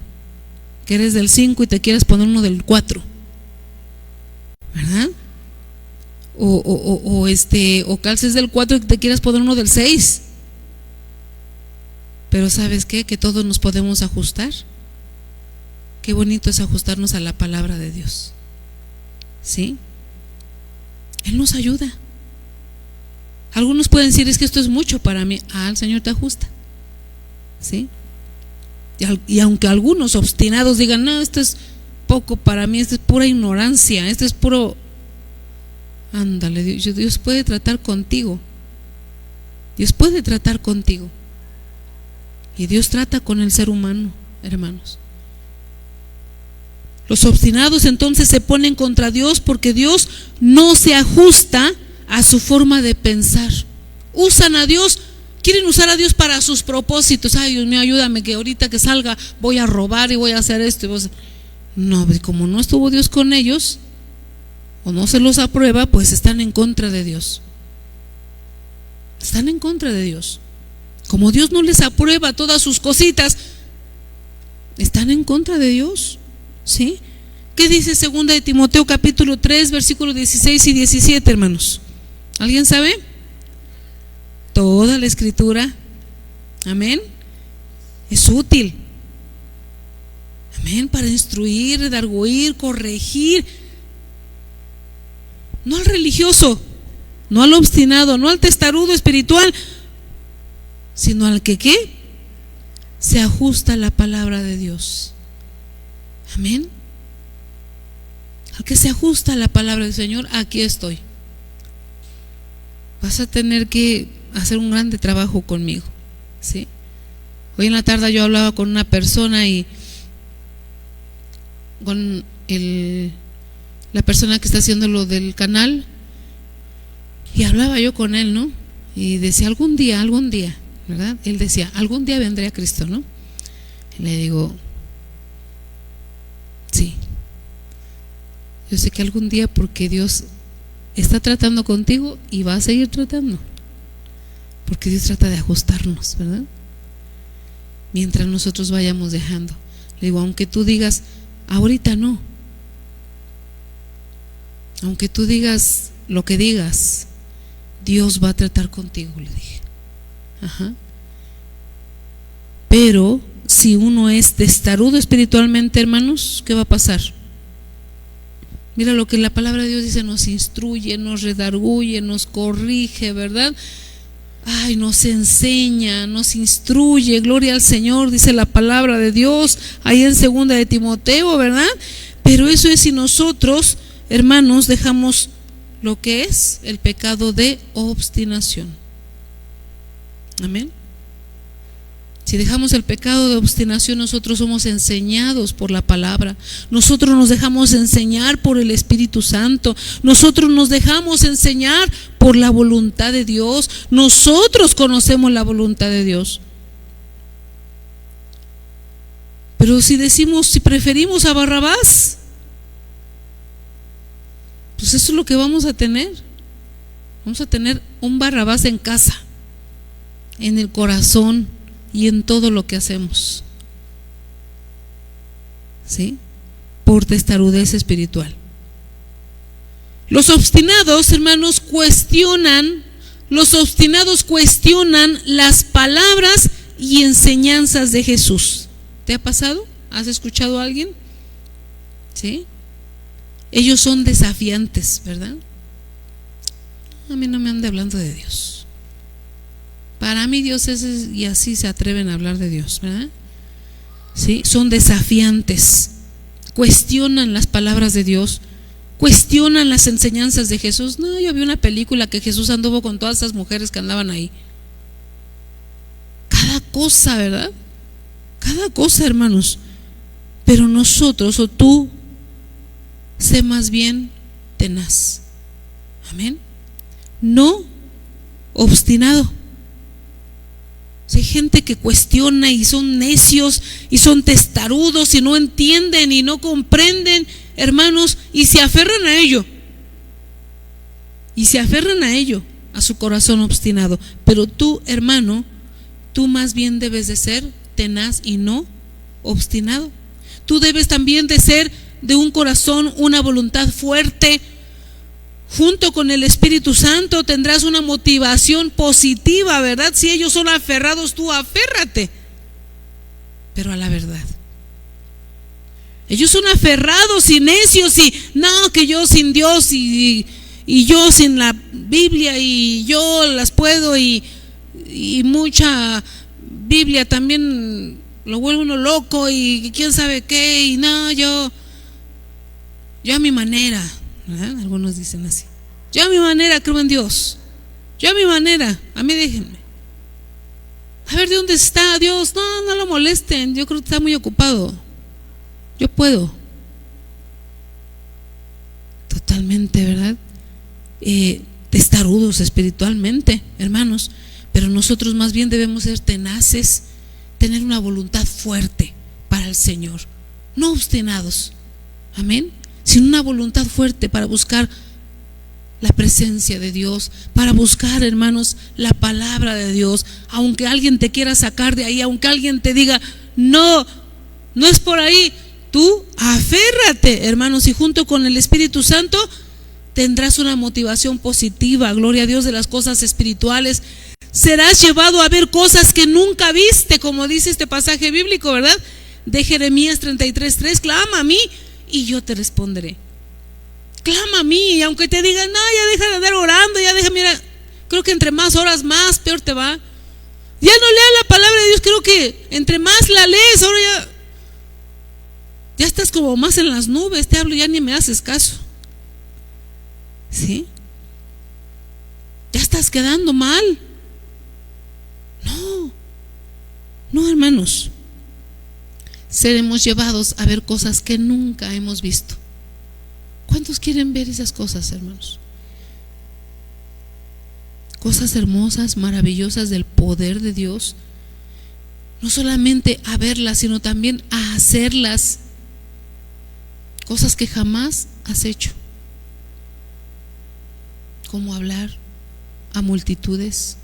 Que eres del 5 y te quieres poner uno del 4, ¿verdad? O calces del 4 y te quieras poner uno del 6. Pero ¿sabes qué? Que todos nos podemos ajustar. Qué bonito es ajustarnos a la palabra de Dios. ¿Sí? Él nos ayuda. Algunos pueden decir, es que esto es mucho para mí. Ah, el Señor te ajusta. ¿Sí? Y aunque algunos obstinados digan, no, esto es poco para mí, esto es pura ignorancia, esto es puro... Ándale, Dios puede tratar contigo. Dios puede tratar contigo. Y Dios trata con el ser humano, hermanos. Los obstinados entonces se ponen contra Dios porque Dios no se ajusta a su forma de pensar. Usan a Dios, quieren usar a Dios para sus propósitos. Ay, Dios mío, ayúdame que ahorita que salga voy a robar y voy a hacer esto. No, como no estuvo Dios con ellos o no se los aprueba, pues están en contra de Dios. Están en contra de Dios. Como Dios no les aprueba todas sus cositas, están en contra de Dios. ¿Sí? ¿Qué dice 2 de Timoteo capítulo 3 versículos 16 y 17, hermanos? ¿Alguien sabe? Toda la escritura, amén, es útil, amén, para instruir, redarguir, corregir. No al religioso, no al obstinado, no al testarudo espiritual, sino al que ¿qué? Se ajusta a la palabra de Dios. Amén. Al que se ajusta a la palabra del Señor, aquí estoy. Vas a tener que hacer un grande trabajo conmigo, ¿sí? Hoy en la tarde yo hablaba con una persona y con la persona que está haciendo lo del canal, y hablaba yo con él, ¿no? Y decía, algún día, ¿verdad? Él decía, algún día vendré a Cristo, ¿no? Y le digo, sí, yo sé que algún día, porque Dios está tratando contigo y va a seguir tratando. porque Dios trata de ajustarnos, ¿verdad? Mientras nosotros vayamos dejando. Le digo, aunque tú digas, ahorita no. Aunque tú digas lo que digas, Dios va a tratar contigo, le dije. Ajá. Pero si uno es testarudo espiritualmente, hermanos, ¿qué va a pasar? Mira lo que la palabra de Dios dice: nos instruye, nos redarguye, nos corrige, ¿verdad? Ay, nos enseña, nos instruye, gloria al Señor, dice la palabra de Dios ahí en 2 de Timoteo, ¿verdad? Pero eso es si nosotros, hermanos, dejamos lo que es el pecado de obstinación. Amén. Si dejamos el pecado de obstinación, nosotros somos enseñados por la palabra. Nosotros nos dejamos enseñar por el Espíritu Santo. Nosotros nos dejamos enseñar por la voluntad de Dios. Nosotros conocemos la voluntad de Dios. Pero si decimos, si preferimos a Barrabás, pues eso es lo que vamos a tener. Vamos a tener un Barrabás en casa, en el corazón y en todo lo que hacemos, ¿sí? Por testarudez espiritual. Los obstinados, hermanos, cuestionan las palabras y enseñanzas de Jesús. ¿Te ha pasado? ¿Has escuchado a alguien? ¿Sí? Ellos son desafiantes, ¿verdad? A mí no me ande hablando de Dios. Para mí Dios es, y así se atreven a hablar de Dios, ¿verdad? ¿Sí? Son desafiantes, cuestionan las palabras de Dios, cuestionan las enseñanzas de Jesús. No, yo vi una película que Jesús anduvo con todas esas mujeres que andaban ahí. Cada cosa, ¿verdad? Cada cosa, hermanos. Pero nosotros, o tú, sé más bien tenaz. Amén. No obstinado. Hay gente que cuestiona y son necios y son testarudos y no entienden y no comprenden, hermanos, y se aferran a ello. Y se aferran a ello, a su corazón obstinado. Pero tú, hermano, tú más bien debes de ser tenaz y no obstinado. Tú debes también de ser de un corazón, una voluntad fuerte. Junto con el Espíritu Santo tendrás una motivación positiva, ¿verdad? Si ellos son aferrados, tú aférrate, pero a la verdad. Ellos son aferrados y necios y no, que yo sin Dios y yo sin la Biblia y yo las puedo y mucha Biblia también lo vuelve uno loco y quién sabe qué y no, yo a mi manera, ¿verdad? Algunos dicen así: yo a mi manera creo en Dios, yo a mi manera, a mí déjenme. A ver, ¿de dónde está Dios? No lo molesten, yo creo que está muy ocupado, yo puedo. Totalmente, ¿verdad? Testarudos espiritualmente, hermanos. Pero nosotros más bien debemos ser tenaces, tener una voluntad fuerte para el Señor, no obstinados, amén, sino una voluntad fuerte para buscar la presencia de Dios, para buscar, hermanos, la palabra de Dios. Aunque alguien te quiera sacar de ahí, aunque alguien te diga no es por ahí, tú aférrate, hermanos, y junto con el Espíritu Santo tendrás una motivación positiva, gloria a Dios, de las cosas espirituales. Serás llevado a ver cosas que nunca viste, como dice este pasaje bíblico, ¿verdad? De Jeremías 33:3, clama a mí y yo te responderé. Clama a mí, y aunque te digan, no, ya deja de andar orando, ya deja, mira, creo que entre más horas más, peor te va. Ya no leas la palabra de Dios, creo que entre más la lees, ahora ya estás como más en las nubes, te hablo, ya ni me haces caso. ¿Sí? Ya estás quedando mal. No, hermanos. Seremos llevados a ver cosas que nunca hemos visto. ¿Cuántos quieren ver esas cosas, hermanos? Cosas hermosas, maravillosas del poder de Dios. No solamente a verlas, sino también a hacerlas. Cosas que jamás has hecho. Como hablar a multitudes,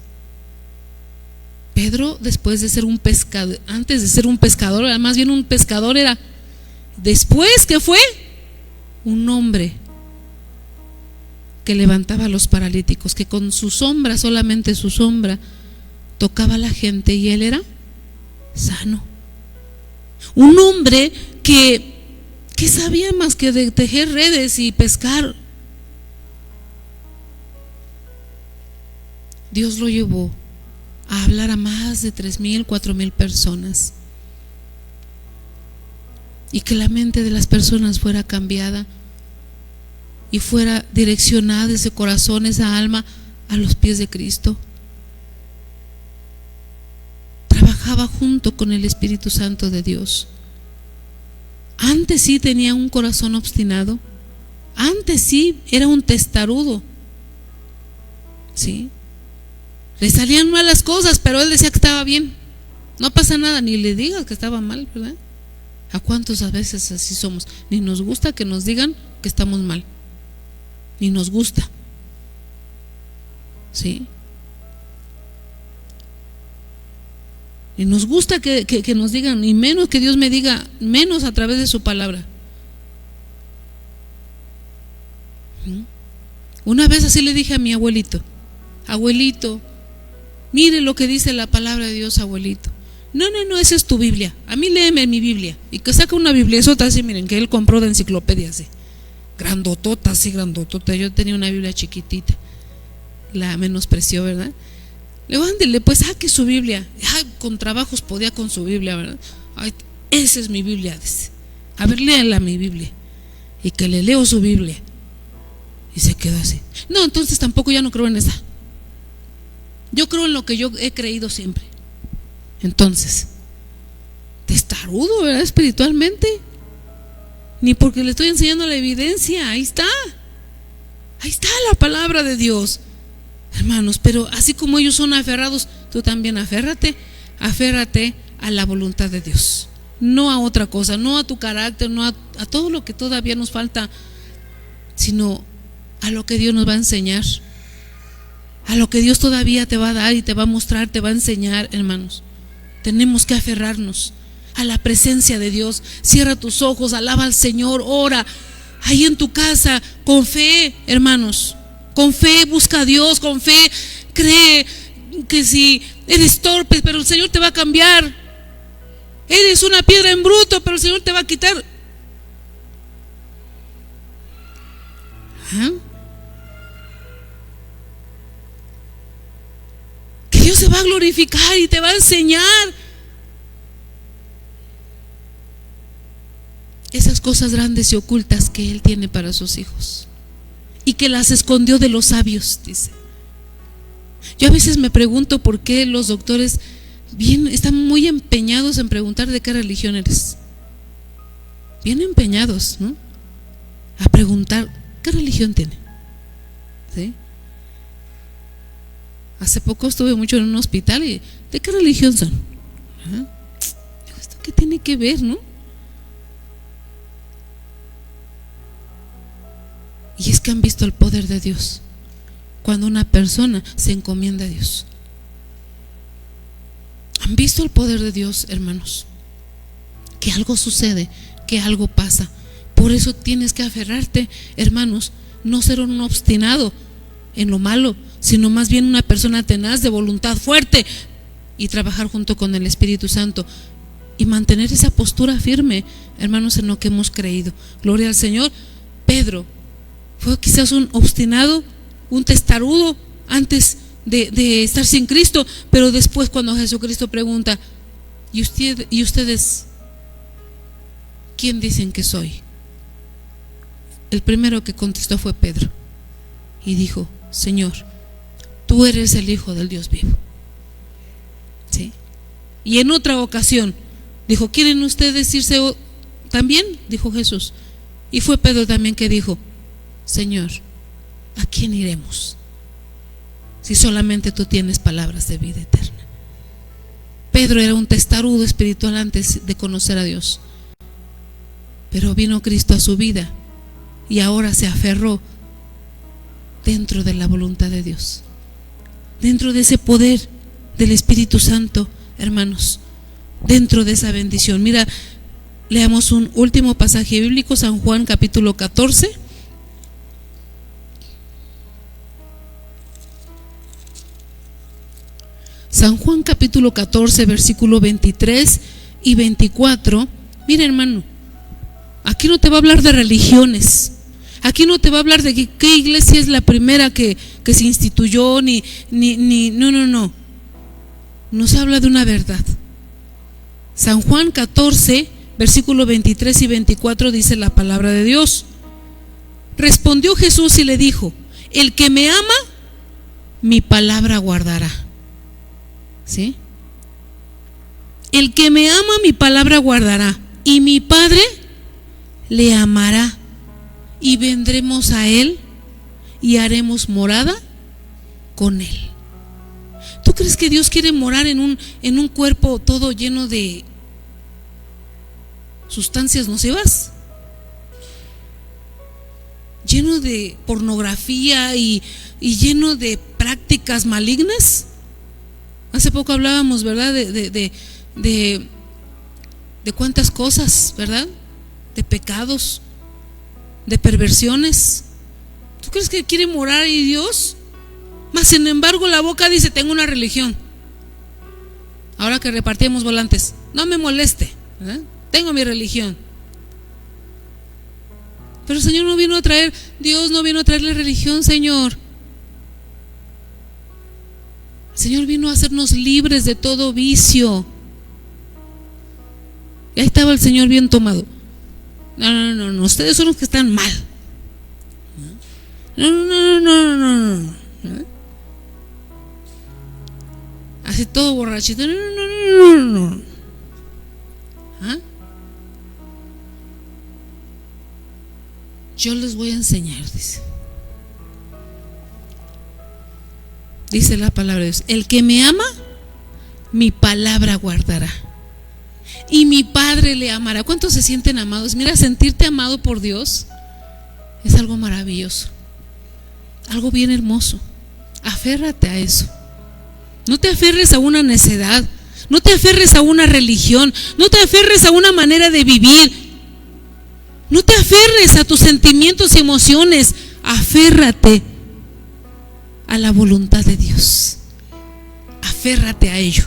Pedro, después de ser un pescador, antes de ser un pescador, era más bien un pescador, era después que fue un hombre que levantaba a los paralíticos, que con su sombra, solamente su sombra, tocaba a la gente y él era sano. Un hombre que sabía más que de tejer redes y pescar. Dios lo llevó a hablar a más de 3,000, 4,000 personas, y que la mente de las personas fuera cambiada y fuera direccionada ese corazón, esa alma a los pies de Cristo. Trabajaba junto con el Espíritu Santo de Dios. Antes sí tenía un corazón obstinado, antes sí era un testarudo, ¿sí? Le salían mal las cosas, pero él decía que estaba bien. No pasa nada, ni le digas que estaba mal, ¿verdad? ¿A cuántos a veces así somos? Ni nos gusta que nos digan que estamos mal, ni nos gusta, ¿sí? Y nos gusta que nos digan, y menos que Dios me diga, menos a través de su palabra. Una vez así le dije a mi abuelito: abuelito, mire lo que dice la palabra de Dios, abuelito. No, esa es tu Biblia. A mí léeme mi Biblia. Y que saca una bibliazota así, miren, que él compró de enciclopedia así, grandotota, así grandotota. Yo tenía una Biblia chiquitita, la menospreció, ¿verdad? Le digo, ándele, pues saque su Biblia. Ay, con trabajos podía con su Biblia, ¿verdad? Ay, esa es mi Biblia, dice. A ver, léala mi Biblia. Y que le leo su Biblia. Y se quedó así. No, entonces tampoco ya no creo en esa. Yo creo en lo que yo he creído siempre. Entonces, testarudo, ¿verdad? Espiritualmente. Ni porque le estoy enseñando la evidencia. Ahí está la palabra de Dios, hermanos. Pero así como ellos son aferrados, tú también aférrate a la voluntad de Dios, no a otra cosa, no a tu carácter, no a todo lo que todavía nos falta, sino a lo que Dios nos va a enseñar, a lo que Dios todavía te va a dar y te va a mostrar, te va a enseñar, hermanos. Tenemos que aferrarnos a la presencia de Dios. Cierra tus ojos, alaba al Señor, ora ahí en tu casa, con fe, hermanos, con fe, busca a Dios, con fe, cree que si eres torpe, pero el Señor te va a cambiar. Eres una piedra en bruto, pero el Señor te va a quitar. Que Dios se va a glorificar y te va a enseñar esas cosas grandes y ocultas que Él tiene para sus hijos, y que las escondió de los sabios, dice. Yo a veces me pregunto por qué los doctores están muy empeñados en preguntar de qué religión eres. Bien empeñados, ¿no? A preguntar qué religión tiene, ¿sí? Hace poco estuve mucho en un hospital y ¿de qué religión son? ¿Esto qué tiene que ver, no? Y es que han visto el poder de Dios cuando una persona se encomienda a Dios. Han visto el poder de Dios, hermanos, que algo sucede, que algo pasa. Por eso tienes que aferrarte, hermanos, no ser un obstinado en lo malo, sino más bien una persona tenaz, de voluntad fuerte, y trabajar junto con el Espíritu Santo y mantener esa postura firme, hermanos, en lo que hemos creído. Gloria al Señor. Pedro fue quizás un obstinado, un testarudo antes de estar sin Cristo, pero después, cuando Jesucristo pregunta: ¿y ustedes quién dicen que soy? El primero que contestó fue Pedro, y dijo: Señor, tú eres el Hijo del Dios vivo. ¿Sí? Y en otra ocasión dijo: ¿quieren ustedes irse también? Dijo Jesús. Y fue Pedro también que dijo: Señor, ¿a quién iremos si solamente tú tienes palabras de vida eterna? Pedro era un testarudo espiritual antes de conocer a Dios, pero vino Cristo a su vida y ahora se aferró dentro de la voluntad de Dios, dentro de ese poder del Espíritu Santo, hermanos, dentro de esa bendición. Mira, leamos un último pasaje bíblico, San Juan capítulo 14. San Juan capítulo 14, versículo 23 y 24. Mira, hermano, aquí no te va a hablar de religiones. Aquí no te va a hablar de qué iglesia es la primera que se instituyó, no. Nos habla de una verdad. San Juan 14, versículo 23 y 24 dice la palabra de Dios. Respondió Jesús y le dijo: el que me ama, mi palabra guardará. ¿Sí? El que me ama, mi palabra guardará, y mi Padre le amará, y vendremos a él y haremos morada con él. ¿Tú crees que Dios quiere morar en un cuerpo todo lleno de sustancias nocivas? Lleno de pornografía y lleno de prácticas malignas. Hace poco hablábamos, ¿verdad? De cuántas cosas, ¿verdad? De pecados, de perversiones. ¿Tú crees que quiere morar ahí Dios? Mas sin embargo la boca dice: tengo una religión. Ahora que repartimos volantes, no me moleste, ¿verdad? Tengo mi religión. Pero el Señor no vino a traer, Dios no vino a traerle religión, Señor. El Señor vino a hacernos libres de todo vicio. Y ahí estaba el Señor bien tomado. No, ustedes son los que están mal. No. Así todo borrachito. No. ¿Ah? Yo les voy a enseñar, dice la palabra de Dios: el que me ama, mi palabra guardará, y mi Padre le amará. ¿Cuántos se sienten amados? Mira, sentirte amado por Dios es algo maravilloso, algo bien hermoso. Aférrate a eso. No te aferres a una necedad, no te aferres a una religión, no te aferres a una manera de vivir, no te aferres a tus sentimientos y emociones. Aférrate a la voluntad de Dios. Aférrate a ello.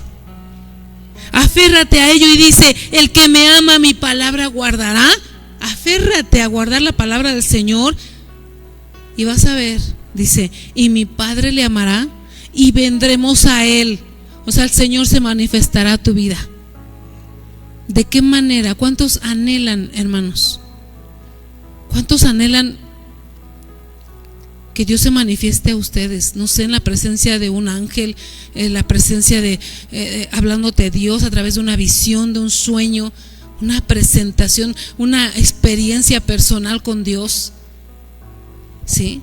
Aférrate a ello, y dice: el que me ama, mi palabra guardará. Aférrate a guardar la palabra del Señor, y vas a ver, dice: y mi Padre le amará, y vendremos a él. O sea, el Señor se manifestará a tu vida. ¿De qué manera? ¿Cuántos anhelan, hermanos? ¿Cuántos anhelan que Dios se manifieste a ustedes? No sé, en la presencia de un ángel, en la presencia de hablándote Dios a través de una visión, de un sueño, una presentación, una experiencia personal con Dios. ¿Sí?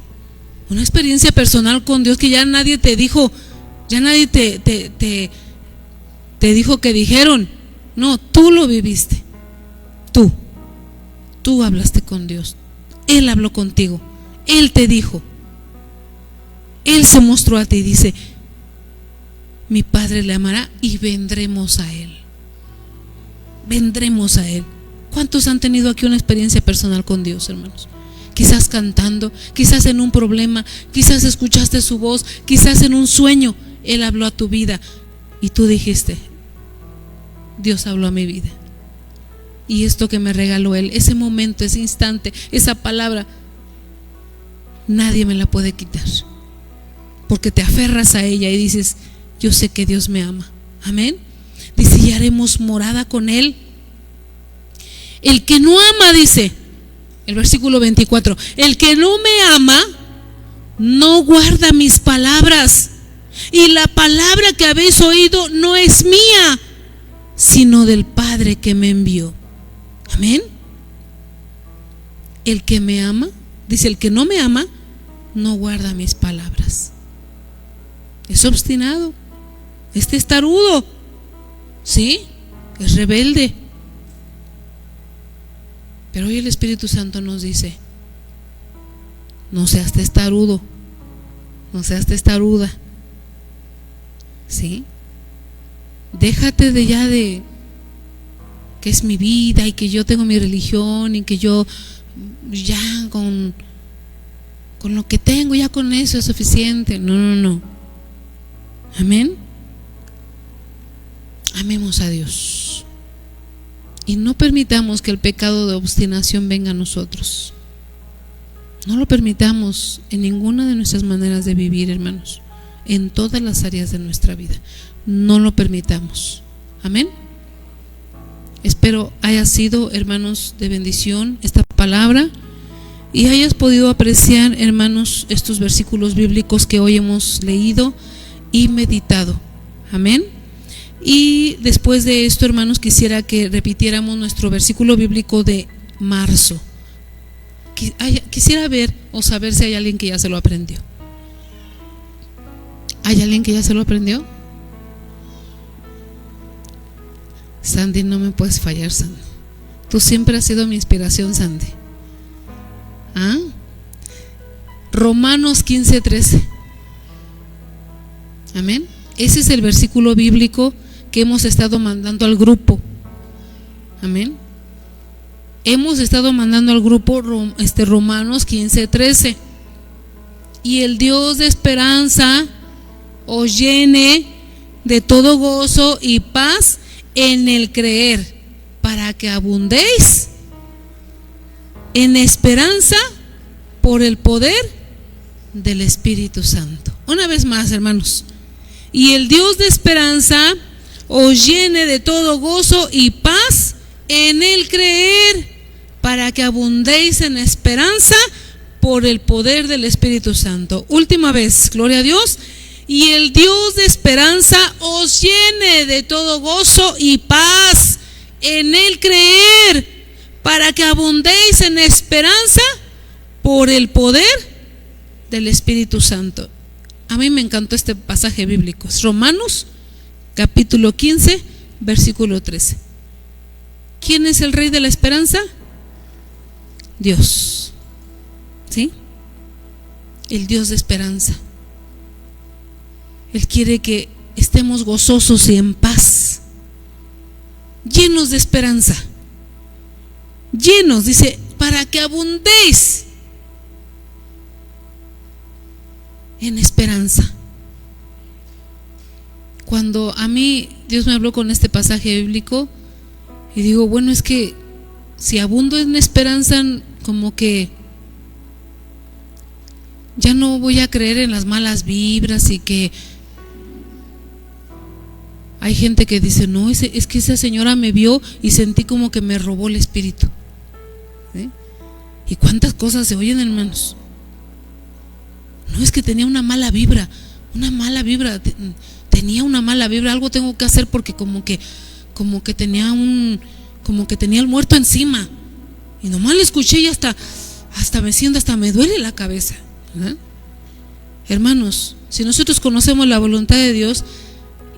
Una experiencia personal con Dios que ya nadie te dijo, ya nadie te dijo que dijeron. No, tú lo viviste. Tú hablaste con Dios. Él habló contigo. Él te dijo. Él se mostró a ti y dice: mi Padre le amará, y vendremos a él. Vendremos a él. ¿Cuántos han tenido aquí una experiencia personal con Dios, hermanos? Quizás cantando, quizás en un problema, quizás escuchaste su voz, quizás en un sueño Él habló a tu vida y tú dijiste: Dios habló a mi vida, y esto que me regaló Él, ese momento, ese instante, esa palabra, nadie me la puede quitar, porque te aferras a ella y dices: yo sé que Dios me ama. Amén. Dice: y haremos morada con Él. El que no ama, dice el versículo 24, el que no me ama no guarda mis palabras, y la palabra que habéis oído no es mía, sino del Padre que me envió. Amén. El que me ama, dice, el que no me ama no guarda mis palabras. Es obstinado, es testarudo, ¿sí? Es rebelde. Pero hoy el Espíritu Santo nos dice: no seas testarudo, no seas testaruda, ¿sí? Déjate de ya de que es mi vida y que yo tengo mi religión y que yo ya con lo que tengo, ya con eso es suficiente. No. Amén. Amemos a Dios y no permitamos que el pecado de obstinación venga a nosotros. No lo permitamos en ninguna de nuestras maneras de vivir, hermanos, en todas las áreas de nuestra vida. No lo permitamos. Amén. Espero haya sido, hermanos, de bendición esta palabra y hayas podido apreciar, hermanos, estos versículos bíblicos que hoy hemos leído y meditado. Amén. Y después de esto, hermanos, quisiera que repitiéramos nuestro versículo bíblico de marzo. Quisiera ver o saber si hay alguien que ya se lo aprendió. ¿Hay alguien que ya se lo aprendió? Sandy, no me puedes fallar, Sandy. Tú siempre has sido mi inspiración, Sandy. ¿Ah? Romanos 15:13. Amén. Ese es el versículo bíblico que hemos estado mandando al grupo. Amén. Hemos estado mandando al grupo Romanos 15:13. Y el Dios de esperanza os llene de todo gozo y paz en el creer, para que abundéis en esperanza por el poder del Espíritu Santo. Una vez más, hermanos. Y el Dios de esperanza os llene de todo gozo y paz en el creer, para que abundéis en esperanza por el poder del Espíritu Santo. Última vez, gloria a Dios. Y el Dios de esperanza os llene de todo gozo y paz en el creer, para que abundéis en esperanza por el poder del Espíritu Santo. A mí me encantó este pasaje bíblico. Es Romanos capítulo 15, versículo 13. ¿Quién es el Rey de la esperanza? Dios. ¿Sí? El Dios de esperanza. Él quiere que estemos gozosos y en paz, llenos de esperanza. Llenos, dice, para que abundéis en esperanza. Cuando a mí Dios me habló con este pasaje bíblico y digo, bueno, es que si abundo en esperanza, como que ya no voy a creer en las malas vibras y que hay gente que dice, no, es que esa señora me vio y sentí como que me robó el espíritu. ¿Sí? ¿Y cuántas cosas se oyen, hermanos? No, es que tenía una mala vibra, tenía una mala vibra, algo tengo que hacer porque como que tenía el muerto encima. Y nomás le escuché y hasta me siento, hasta me duele la cabeza. ¿Eh? Hermanos, si nosotros conocemos la voluntad de Dios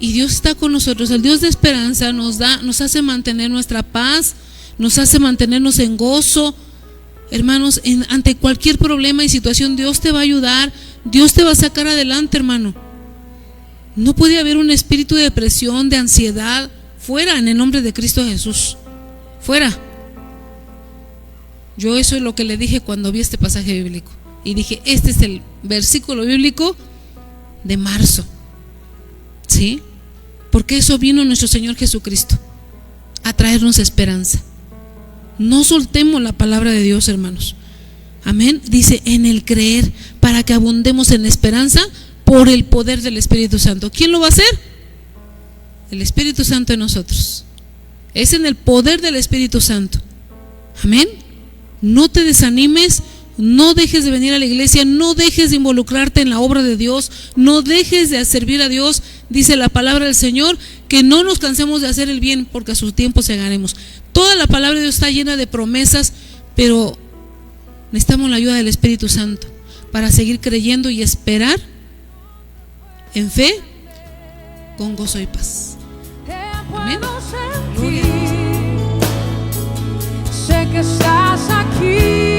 y Dios está con nosotros, el Dios de esperanza nos hace mantener nuestra paz, nos hace mantenernos en gozo. Hermanos, ante cualquier problema y situación, Dios te va a ayudar, Dios te va a sacar adelante, hermano. No puede haber un espíritu de depresión, de ansiedad, fuera en el nombre de Cristo Jesús, fuera. Yo eso es lo que le dije cuando vi este pasaje bíblico y dije, este es el versículo bíblico de marzo, ¿sí? Porque eso vino nuestro Señor Jesucristo a traernos esperanza. No soltemos la palabra de Dios, hermanos. Amén. Dice, en el creer, para que abundemos en esperanza por el poder del Espíritu Santo. ¿Quién lo va a hacer? El Espíritu Santo en nosotros. Es en el poder del Espíritu Santo. Amén. No te desanimes, no dejes de venir a la iglesia, no dejes de involucrarte en la obra de Dios, no dejes de servir a Dios. Dice la palabra del Señor que no nos cansemos de hacer el bien, porque a su tiempo segaremos. Toda la palabra de Dios está llena de promesas, pero necesitamos la ayuda del Espíritu Santo para seguir creyendo y esperar en fe, con gozo y paz. Amén. Sé que estás aquí.